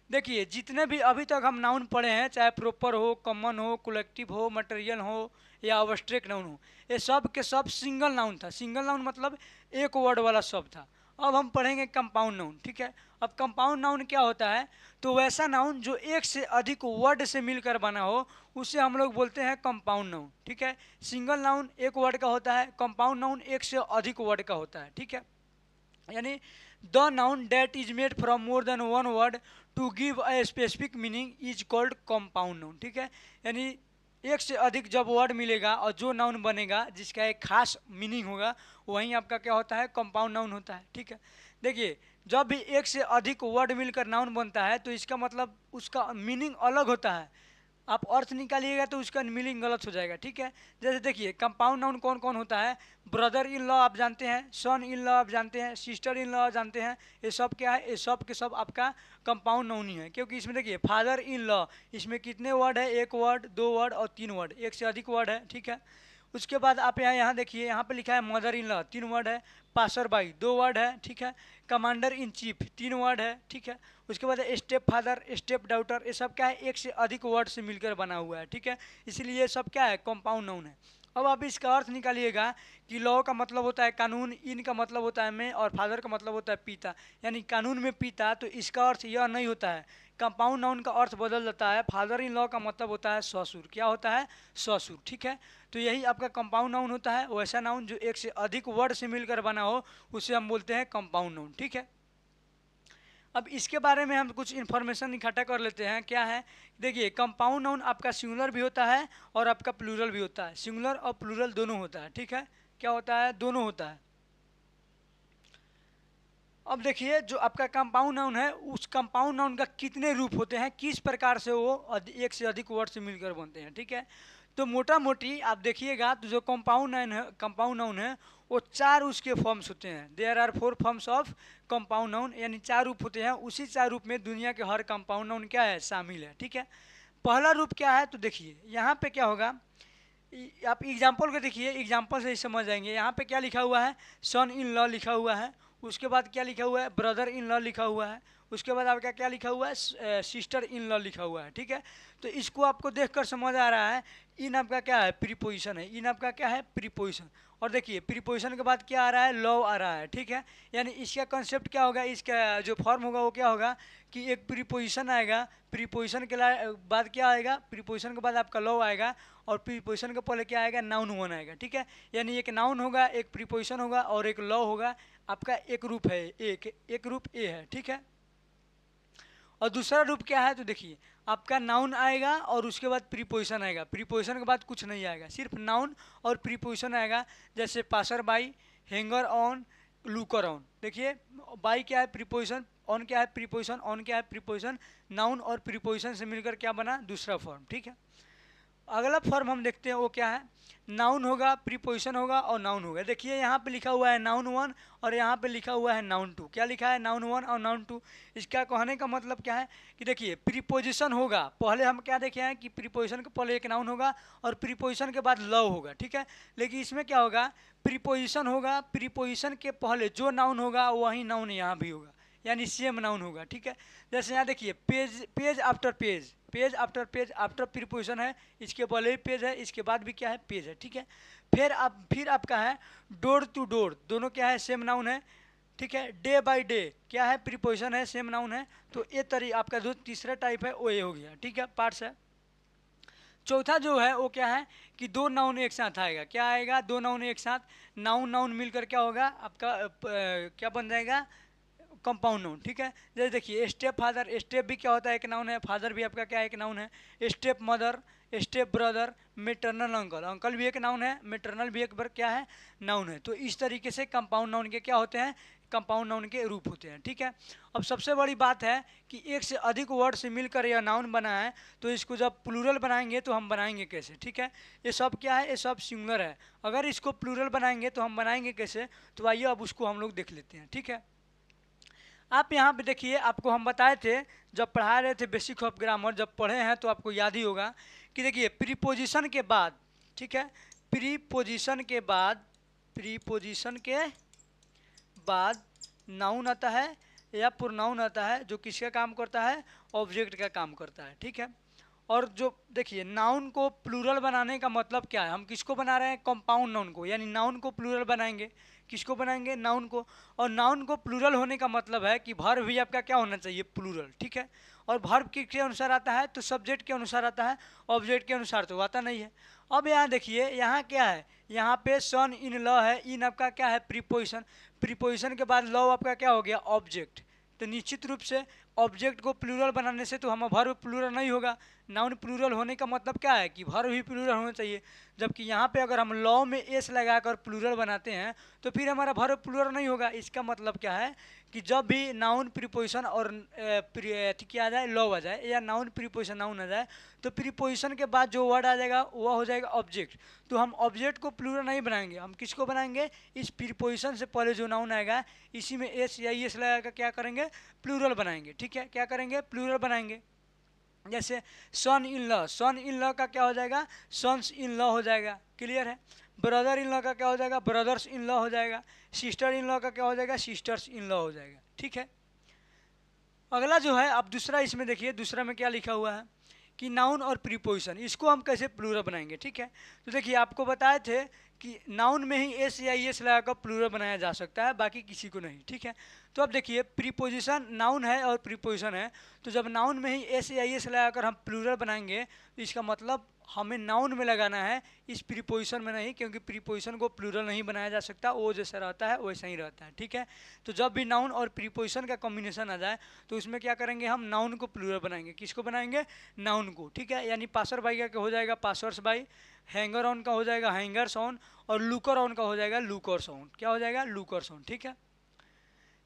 A: देखिए, जितने भी अभी तक हम नाउन पढ़े हैं, चाहे प्रॉपर हो, कॉमन हो, कलेक्टिव हो, मटेरियल हो, या अब्स्ट्रैक्ट नाउन हो, ये सब के सब सिंगल नाउन था। सिंगल नाउन मतलब एक वर्ड वाला शब्द था। अब हम पढ़ेंगे कंपाउंड नाउन, ठीक है। अब कंपाउंड नाउन क्या होता है? तो वैसा नाउन जो एक से अधिक वर्ड से मिलकर बना हो, उसे हम लोग बोलते हैं कंपाउंड नाउन, ठीक है। सिंगल नाउन एक वर्ड का होता है, कंपाउंड नाउन एक से अधिक वर्ड का होता है, ठीक है। यानी the noun that is made from more than one word to give a specific meaning is called compound noun, ठीक है। यानी एक से अधिक जब वर्ड मिलेगा और जो नाउन बनेगा जिसका एक खास मीनिंग होगा, वहीं आपका क्या होता है? कंपाउंड नाउन होता है, ठीक है। देखिए, जब भी एक से अधिक वर्ड मिलकर नाउन बनता है तो इसका मतलब उसका मीनिंग अलग होता है। आप अर्थ निकालिएगा तो उसका मीनिंग गलत हो जाएगा, ठीक है। जैसे देखिए, कंपाउंड नाउन कौन कौन होता है? ब्रदर इन लॉ आप जानते हैं, सन इन लॉ आप जानते हैं, सिस्टर इन लॉ जानते हैं। ये सब क्या है? ये सब के सब आपका कंपाउंड नाउन ही है, क्योंकि इसमें देखिए फादर इन लॉ, इसमें कितने वर्ड है? एक वर्ड, दो वर्ड और तीन वर्ड, एक से अधिक वर्ड है, ठीक है। उसके बाद आप यहाँ देखिए, यहाँ पे लिखा है मदर इन लॉ, तीन वर्ड है। पासर बाई, दो वर्ड है, ठीक है। कमांडर इन चीफ, तीन वर्ड है, ठीक है। उसके बाद स्टेप फादर, स्टेप डाउटर, ये सब क्या है? एक से अधिक वर्ड से मिलकर बना हुआ है, ठीक है। इसलिए ये सब क्या है? कंपाउंड नाउन है। अब आप इसका अर्थ निकालिएगा कि लॉ का मतलब होता है कानून, इन का मतलब होता है मैं, और फादर का मतलब होता है पिता, यानी कानून में पिता। तो इसका अर्थ यह नहीं होता है। कंपाउंड नाउन का अर्थ बदल जाता है। फादर इन लॉ का मतलब होता है ससुर। क्या होता है? ससुर, ठीक है। तो यही आपका कंपाउंड नाउन होता है। वैसा नाउन जो एक से अधिक वर्ड से मिलकर बना हो उसे हम बोलते हैं कंपाउंड नाउन, ठीक है। अब इसके बारे में हम कुछ इन्फॉर्मेशन इकट्ठा कर लेते हैं। क्या है? देखिए, कंपाउंड नाउन आपका सिंगुलर भी होता है और आपका प्लूरल भी होता है। सिंगुलर और प्लूरल दोनों होता है, ठीक है। क्या होता है? दोनों होता है। अब देखिए, जो आपका कंपाउंड नाउन है, उस कंपाउंड नाउन का कितने रूप होते हैं, किस प्रकार से वो एक से अधिक वर्ड से मिलकर बनते हैं, ठीक है। तो मोटा मोटी आप देखिएगा तो जो कंपाउंड नाउन है वो चार उसके फॉर्म्स होते हैं। There are 4 forms of compound noun, यानी चार रूप होते हैं। उसी चार रूप में दुनिया के हर कंपाउंड नाउन क्या है? शामिल है, ठीक है। पहला रूप क्या है? तो देखिए यहाँ पे क्या होगा, आप एग्जाम्पल को देखिए, एग्जाम्पल से ही समझ जाएंगे। यहाँ पे क्या लिखा हुआ है? सन इन लॉ लिखा हुआ है। उसके बाद क्या लिखा हुआ है? ब्रदर इन लॉ लिखा हुआ है। उसके बाद आपका क्या लिखा हुआ है? सिस्टर इन लॉ लिखा हुआ है, ठीक है। तो इसको आपको देखकर समझ आ रहा है, इन आपका क्या है? प्रीपोजिशन है। इन आपका क्या है? प्रीपोजिशन। और देखिए, प्रीपोजिशन के बाद क्या आ रहा है? लॉ आ रहा है, ठीक है। यानी इसका कंसेप्ट क्या होगा, इसका जो फॉर्म होगा वो क्या होगा कि एक प्रीपोजिशन आएगा, प्रीपोजिशन के बाद क्या आएगा? प्रीपोजिशन के बाद आपका लॉ आएगा, और प्रीपोजिशन के पहले क्या आएगा? नाउन वन आएगा, ठीक है। यानी एक नाउन होगा, एक प्रीपोजिशन होगा और एक लॉ होगा। आपका एक रूप है, एक एक रूप ए है, ठीक है। और दूसरा रूप क्या है, तो देखिए आपका नाउन आएगा और उसके बाद प्रीपोजिशन आएगा, प्रीपोजिशन के बाद कुछ नहीं आएगा, सिर्फ नाउन और प्रीपोजिशन आएगा। जैसे passer by, hanger on, looker on. देखिए बाई क्या है प्रीपोजिशन, ऑन क्या है प्रीपोजिशन, ऑन क्या है प्रीपोजिशन, नाउन और प्रीपोजिशन से मिलकर क्या बना, दूसरा फॉर्म। ठीक है, अगला फॉर्म हम देखते हैं वो क्या है, नाउन होगा, प्रीपोजिशन होगा और नाउन होगा। देखिए यहाँ पे लिखा हुआ है नाउन वन और यहाँ पे लिखा हुआ है नाउन टू। क्या लिखा है, नाउन वन और नाउन टू। इसका कहने का मतलब क्या है कि देखिए प्रीपोजिशन होगा, पहले हम क्या देखे हैं कि प्रीपोजिशन के पहले एक नाउन होगा और प्रीपोजिशन के बाद लव होगा। ठीक है, लेकिन इसमें क्या होगा, प्रीपोजिशन होगा, प्रीपोजिशन के पहले जो नाउन होगा वही नाउन यहाँ भी होगा, यानी सेम नाउन होगा। ठीक है, जैसे यहाँ देखिए page, page after page, page after page, after preposition है, इसके पहले भी पेज है, इसके बाद भी क्या है, पेज है। ठीक है, फिर आपका है डोर टू डोर, दोनों क्या है, सेम नाउन है। ठीक है, डे बाय डे क्या है, प्रीपोजिशन है, सेम नाउन है। तो ये तरी आपका जो तीसरा टाइप है वो ये हो गया। ठीक है, पार्ट्स है। चौथा जो है वो क्या है कि दो नाउन एक साथ आएगा। क्या आएगा, दो नाउन एक साथ, नाउन नाउन मिलकर क्या होगा आपका क्या बन जाएगा, कंपाउंड नाउन। ठीक है, जैसे देखिए स्टेप फादर, स्टेप भी क्या होता है, एक नाउन है, फादर भी आपका क्या है, एक नाउन है। Step mother, step brother, maternal uncle, uncle भी एक नाउन है, मेटरनल भी एक बार क्या है, नाउन है। तो इस तरीके से कंपाउंड नाउन के क्या होते हैं, कंपाउंड नाउन के रूप होते हैं। ठीक है, अब सबसे बड़ी बात है कि एक से अधिक वर्ड से मिलकर यह नाउन बना है, तो इसको जब प्लूरल बनाएंगे तो हम बनाएंगे कैसे। ठीक है, ये सब क्या है, ये सब सिंगुलर है, अगर इसको प्लूरल बनाएंगे तो हम बनाएंगे कैसे, तो आइए अब उसको हम लोग देख लेते हैं। ठीक है, आप यहाँ पे देखिए, आपको हम बताए थे जब पढ़ा रहे थे बेसिक ऑफ ग्रामर, जब पढ़े हैं तो आपको याद ही होगा कि देखिए प्रीपोजिशन के बाद, ठीक है, प्रीपोजिशन के बाद, प्रीपोजिशन के बाद नाउन आता है या प्रोनाउन आता है, जो किसका काम करता है, ऑब्जेक्ट का काम करता है। ठीक है, और जो देखिए नाउन को प्लूरल बनाने का मतलब क्या है, हम किसको बना रहे हैं, कंपाउंड नाउन को, यानी नाउन को प्लूरल बनाएंगे। किसको बनाएंगे, नाउन को। और नाउन को प्लूरल होने का मतलब है कि वर्ब भी आपका क्या होना चाहिए, प्लूरल। ठीक है, और वर्ब किसके अनुसार आता है, तो सब्जेक्ट के अनुसार आता है, ऑब्जेक्ट के अनुसार तो आता नहीं है। अब यहाँ देखिए, यहाँ क्या है, यहाँ पे सन इन लॉ है, इन आपका क्या है, प्रीपोजिशन, प्रीपोजिशन के बाद लॉ आपका क्या हो गया, ऑब्जेक्ट। तो निश्चित रूप से ऑब्जेक्ट को प्लूरल बनाने से तो हम वर्ब प्लूरल नहीं होगा। नाउन प्लूरल होने का मतलब क्या है कि वर्ब भी प्लूरल होना चाहिए, जबकि यहाँ पे अगर हम लॉ में एस लगाकर प्लूरल बनाते हैं तो फिर हमारा वर्ब प्लूरल नहीं होगा। इसका मतलब क्या है कि जब भी नाउन प्रीपोजिशन और क्या आ जाए, लॉ आ जाए, या नाउन प्रीपोजिशन नाउन आ जाए, तो प्रीपोजिशन के बाद जो वर्ड आ जाएगा वह हो जाएगा ऑब्जेक्ट। तो हम ऑब्जेक्ट को प्लूरल नहीं बनाएंगे, हम किसको बनाएंगे, इस प्रीपोजिशन से पहले जो नाउन आएगा इसी में एस या एस लगाकर क्या करेंगे, प्लूरल बनाएंगे। ठीक है, क्या करेंगे, प्लूरल बनाएंगे। जैसे सन in law, sun in law का क्या हो जाएगा, सन्स इन लॉ हो जाएगा। क्लियर है, ब्रदर इन लॉ का क्या हो जाएगा, ब्रदर्स इन लॉ हो जाएगा। सिस्टर इन लॉ का क्या हो जाएगा, सिस्टर्स इन लॉ हो जाएगा। ठीक है, अगला जो है, अब दूसरा इसमें देखिए, दूसरा में क्या लिखा हुआ है कि नाउन और प्रीपोजिशन, इसको हम कैसे प्लूरल बनाएंगे। ठीक है, तो देखिए आपको बताए थे कि नाउन में ही एस या एस लगाकर प्लूरल बनाया जा सकता है, बाकी किसी को नहीं। ठीक है, तो अब देखिए प्रीपोजिशन नाउन है और प्रीपोजिशन है, तो जब नाउन में ही एस या एस लगाकर हम प्लूरल बनाएंगे तो इसका मतलब हमें नाउन में लगाना है, इस प्रीपोजिशन में नहीं, क्योंकि प्रीपोजिशन को प्लूरल नहीं बनाया जा सकता, वो जैसा रहता है वैसा ही रहता है। ठीक है, तो जब भी नाउन और प्रीपोजिशन का कॉम्बिनेशन आ जाए तो उसमें क्या करेंगे, हम नाउन को प्लूरल बनाएंगे। किसको बनाएंगे, नाउन को। ठीक है, यानी पासर बाई का हो जाएगा पासर्स बाई, हैंगर ऑन का हो जाएगा हैंगर्स ऑन, और लुकर ऑन का हो जाएगा लुकर्स ऑन। क्या हो जाएगा, लुकर्स ऑन। ठीक है,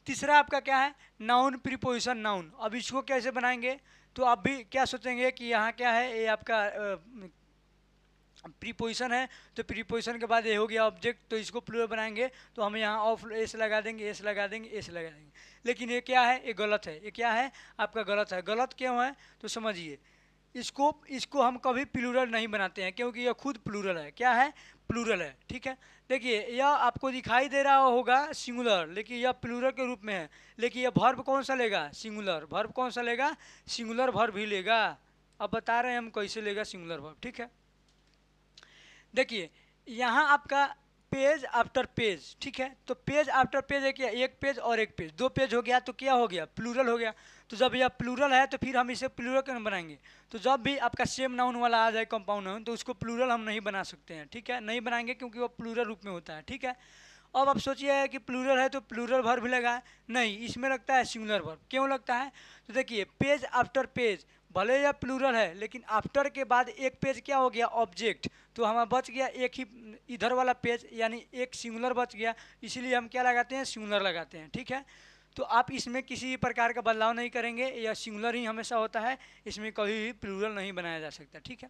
A: तीसरा आपका क्या है, नाउन प्रीपोजिशन नाउन। अब इसको कैसे बनाएंगे, तो आप भी क्या सोचेंगे कि यहाँ क्या है, ये आपका प्रीपोजिशन है, तो प्रीपोजिशन के बाद ये हो गया ऑब्जेक्ट, तो इसको प्लूरल बनाएंगे तो हम यहाँ ऑफ एस लगा देंगे, एस लगा देंगे, एस लगा देंगे। लेकिन ये क्या है, ये गलत है। ये क्या है आपका, गलत है। गलत क्यों है, तो समझिए, इसको हम कभी प्लूरल नहीं बनाते हैं, क्योंकि यह खुद प्लूरल है। क्या है, प्लूरल है। ठीक है, देखिए यह आपको दिखाई दे रहा होगा सिंगुलर, लेकिन यह प्लूरल के रूप में है। लेकिन यह वर्ब कौन सा लेगा, सिंगुलर। वर्ब कौन सा लेगा, सिंगुलर वर्ब ही लेगा। अब बता रहे हैं हम कैसे लेगा सिंगुलर वर्ब। ठीक है, देखिए यहाँ आपका पेज आफ्टर पेज। ठीक है, तो पेज आफ्टर पेज है क्या, एक पेज और एक पेज, दो पेज हो गया, तो क्या हो गया, प्लूरल हो गया। तो जब यह प्लूरल है तो फिर हम इसे प्लूरल क्यों बनाएंगे, तो जब भी आपका सेम नाउन वाला आ जाए कंपाउंड नाउन, तो उसको प्लूरल हम नहीं बना सकते हैं। ठीक है, नहीं बनाएंगे क्योंकि वो प्लूरल रूप में होता है। ठीक है, अब आप सोचिए कि प्लूरल है तो प्लूरल वर्ब लगा, नहीं इसमें लगता है सिंगुलर वर्ब। क्यों लगता है? तो देखिए पेज आफ्टर पेज, भले या प्लूरल है लेकिन आफ्टर के बाद एक पेज क्या हो गया? ऑब्जेक्ट। तो हमारा बच गया एक ही इधर वाला पेज, यानी एक सिंगुलर बच गया, इसीलिए हम क्या लगाते हैं? सिंगुलर लगाते हैं। ठीक है, तो आप इसमें किसी प्रकार का बदलाव नहीं करेंगे, या सिंगुलर ही हमेशा होता है, इसमें कभी भी प्लूरल नहीं बनाया जा सकता। ठीक है,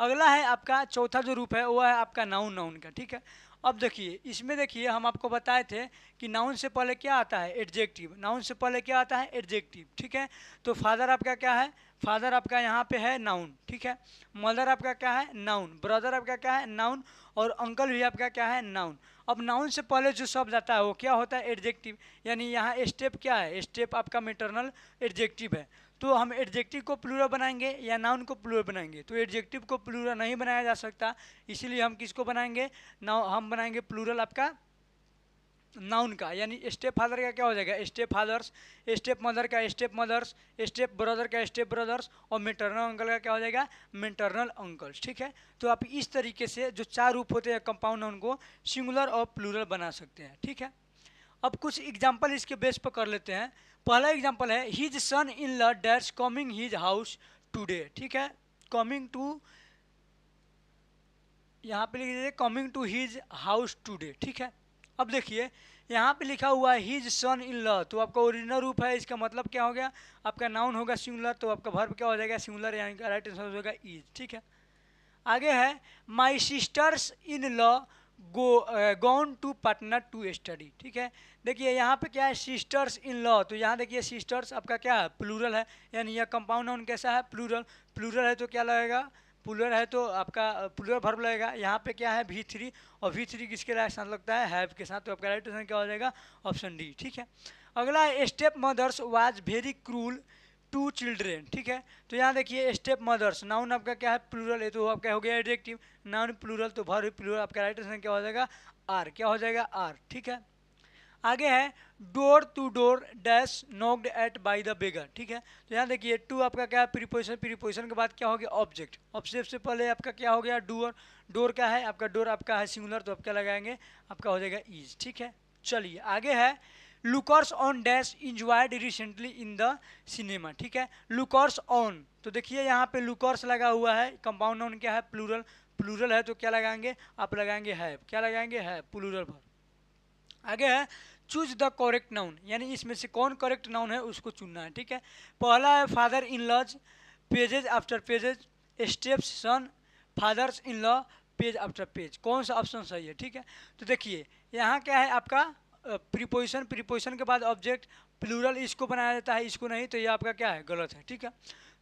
A: अगला है आपका चौथा जो रूप है वो है आपका नाउन, नाउन का। ठीक है, अब देखिए इसमें देखिए हम आपको बताए थे कि नाउन से पहले क्या आता है? एडजेक्टिव। नाउन से पहले क्या आता है? एडजेक्टिव। ठीक है, तो फादर आपका क्या है? फादर आपका यहाँ पे है नाउन। ठीक है, मदर आपका क्या है? नाउन। ब्रदर आपका क्या है? नाउन। और अंकल भी आपका क्या है? नाउन। अब नाउन से पहले जो शब्द आता है वो क्या होता है? एडजेक्टिव। यानी यहाँ स्टेप क्या है? स्टेप आपका मैटरनल एडजेक्टिव है। तो हम एडजेक्टिव को प्लूरल बनाएंगे या नाउन को प्लूरल बनाएंगे? तो एडजेक्टिव को प्लूरल नहीं बनाया जा सकता, इसीलिए हम किसको बनाएंगे? हम बनाएंगे प्लूरल आपका नाउन का। यानी स्टेप फादर का क्या हो जाएगा? Step fathers. स्टेप मदर का स्टेप मदर्स। स्टेप ब्रदर का स्टेप ब्रदर्स। और मेटरनल अंकल का क्या हो जाएगा? Maternal uncles. ठीक है, तो आप इस तरीके से जो चार रूप होते हैं कंपाउंड नाउन को सिंगुलर और प्लूरल बना सकते हैं। ठीक है, अब कुछ एग्जाम्पल इसके बेस पर कर लेते हैं। पहला एग्जाम्पल है his son in law that's coming his house today. ठीक है, कमिंग टू, यहाँ पे लिख दीजिए coming to his house today. ठीक है, अब देखिए यहाँ पे लिखा हुआ है हिज सन इन लॉ, तो आपका ओरिजिनल रूप है, इसका मतलब क्या हो गया? आपका नाउन होगा सिंगुलर, तो आपका वर्ब क्या हो जाएगा? सिंगुलर, यानी कि राइट आंसर हो जाएगा इज। ठीक है, आगे है my sisters in law gone to Patna to study. ठीक है, देखिए यहाँ पे क्या है? सिस्टर्स इन लॉ, तो यहाँ देखिए सिस्टर्स आपका क्या है? प्लूरल है, यानी यह कंपाउंड नाउन कैसा है? प्लूरल। प्लूरल है तो क्या लगेगा? प्लूरल है तो आपका प्लूरल वर्ब लगेगा। यहाँ पे क्या है? V3, और V3 किसके साथ लगता है? हैव के साथ, तो आपका राइट आंसर क्या हो जाएगा? Option D. ठीक है, अगला है step mothers was very cruel to children. ठीक है, तो यहाँ देखिए स्टेप मदर्स, नाउन आपका क्या है? प्लूरल है, तो आपका हो गया एडजेक्टिव। नाउन प्लूरल तो वर्ब प्लूरल, आपका राइट आंसर क्या हो जाएगा? आर। क्या हो जाएगा? आर। ठीक है, आगे है door to door dash knocked at by the beggar. ठीक है, तो यहाँ देखिए टू आपका क्या है? प्रीपोजिशन। प्रीपोजिशन के बाद क्या हो गया? ऑब्जेक्ट। ऑब्जेक्ट से पहले आपका क्या हो गया? डोर। डोर क्या है? आपका डोर आपका है सिंगुलर, तो आप क्या लगाएंगे? आपका हो जाएगा इज। ठीक है, चलिए आगे है lookers on dash enjoyed recently in the cinema. ठीक है, लुकर्स ऑन, तो देखिए यहाँ पे लुकर्स लगा हुआ है, कंपाउंड नाउन क्या है? प्लूरल। प्लूरल है तो क्या लगाएंगे? आप लगाएंगे हैव। क्या लगाएंगे? है, प्लूरल वर्ब। आगे है चूज द करेक्ट नाउन, यानी इसमें से कौन करेक्ट नाउन है उसको चुनना है। ठीक है, पहला है father in laws pages after pages steps son fathers in law page after page, कौन सा ऑप्शन सही है? ठीक है, तो देखिए यहाँ क्या है आपका प्रीपोजिशन। प्रीपोजिशन के बाद ऑब्जेक्ट, प्लूरल इसको बनाया जाता है, इसको नहीं, तो ये आपका क्या है? गलत है। ठीक है,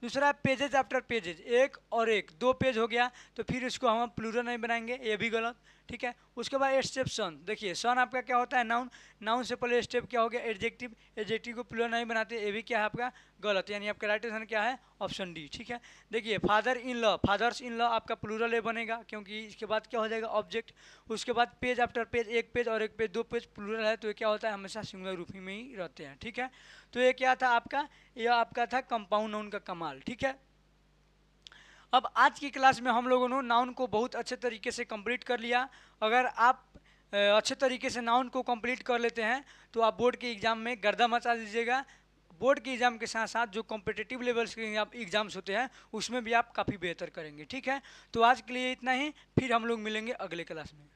A: दूसरा पेजेज आफ्टर पेजेज, एक और एक, दो पेज हो गया, तो फिर इसको हम प्लूरल नहीं बनाएंगे, ये भी गलत। ठीक है, उसके बाद स्टेप सन, देखिए सन आपका क्या होता है? नाउन। नाउन से पहले स्टेप क्या हो गया? एडजेक्टिव। एडजेक्टिव को प्लूरल नहीं बनाते, ये भी क्या है आपका? गलत, यानी आपका राइट आंसर क्या है? Option D. ठीक है, देखिए father in law, fathers in law आपका प्लूरल बनेगा, क्योंकि इसके बाद क्या हो जाएगा? ऑब्जेक्ट। उसके बाद पेज आफ्टर पेज, एक पेज और एक पेज, दो पेज, प्लूरल है तो ये क्या होता है? हमेशा सिंगुलर रूप में ही रहते हैं। ठीक है, तो ये क्या था आपका? ये आपका था कंपाउंड नाउन का कमाल। ठीक है, अब आज की क्लास में हम लोगों ने नाउन को बहुत अच्छे तरीके से कंप्लीट कर लिया। अगर आप अच्छे तरीके से नाउन को कंप्लीट कर लेते हैं तो आप बोर्ड के एग्ज़ाम में गर्दा मचा दीजिएगा। बोर्ड के एग्ज़ाम के साथ साथ जो कॉम्पिटिटिव लेवल्स के एग्ज़ाम्स होते हैं उसमें भी आप काफ़ी बेहतर करेंगे। ठीक है, तो आज के लिए इतना ही, फिर हम लोग मिलेंगे अगले क्लास में।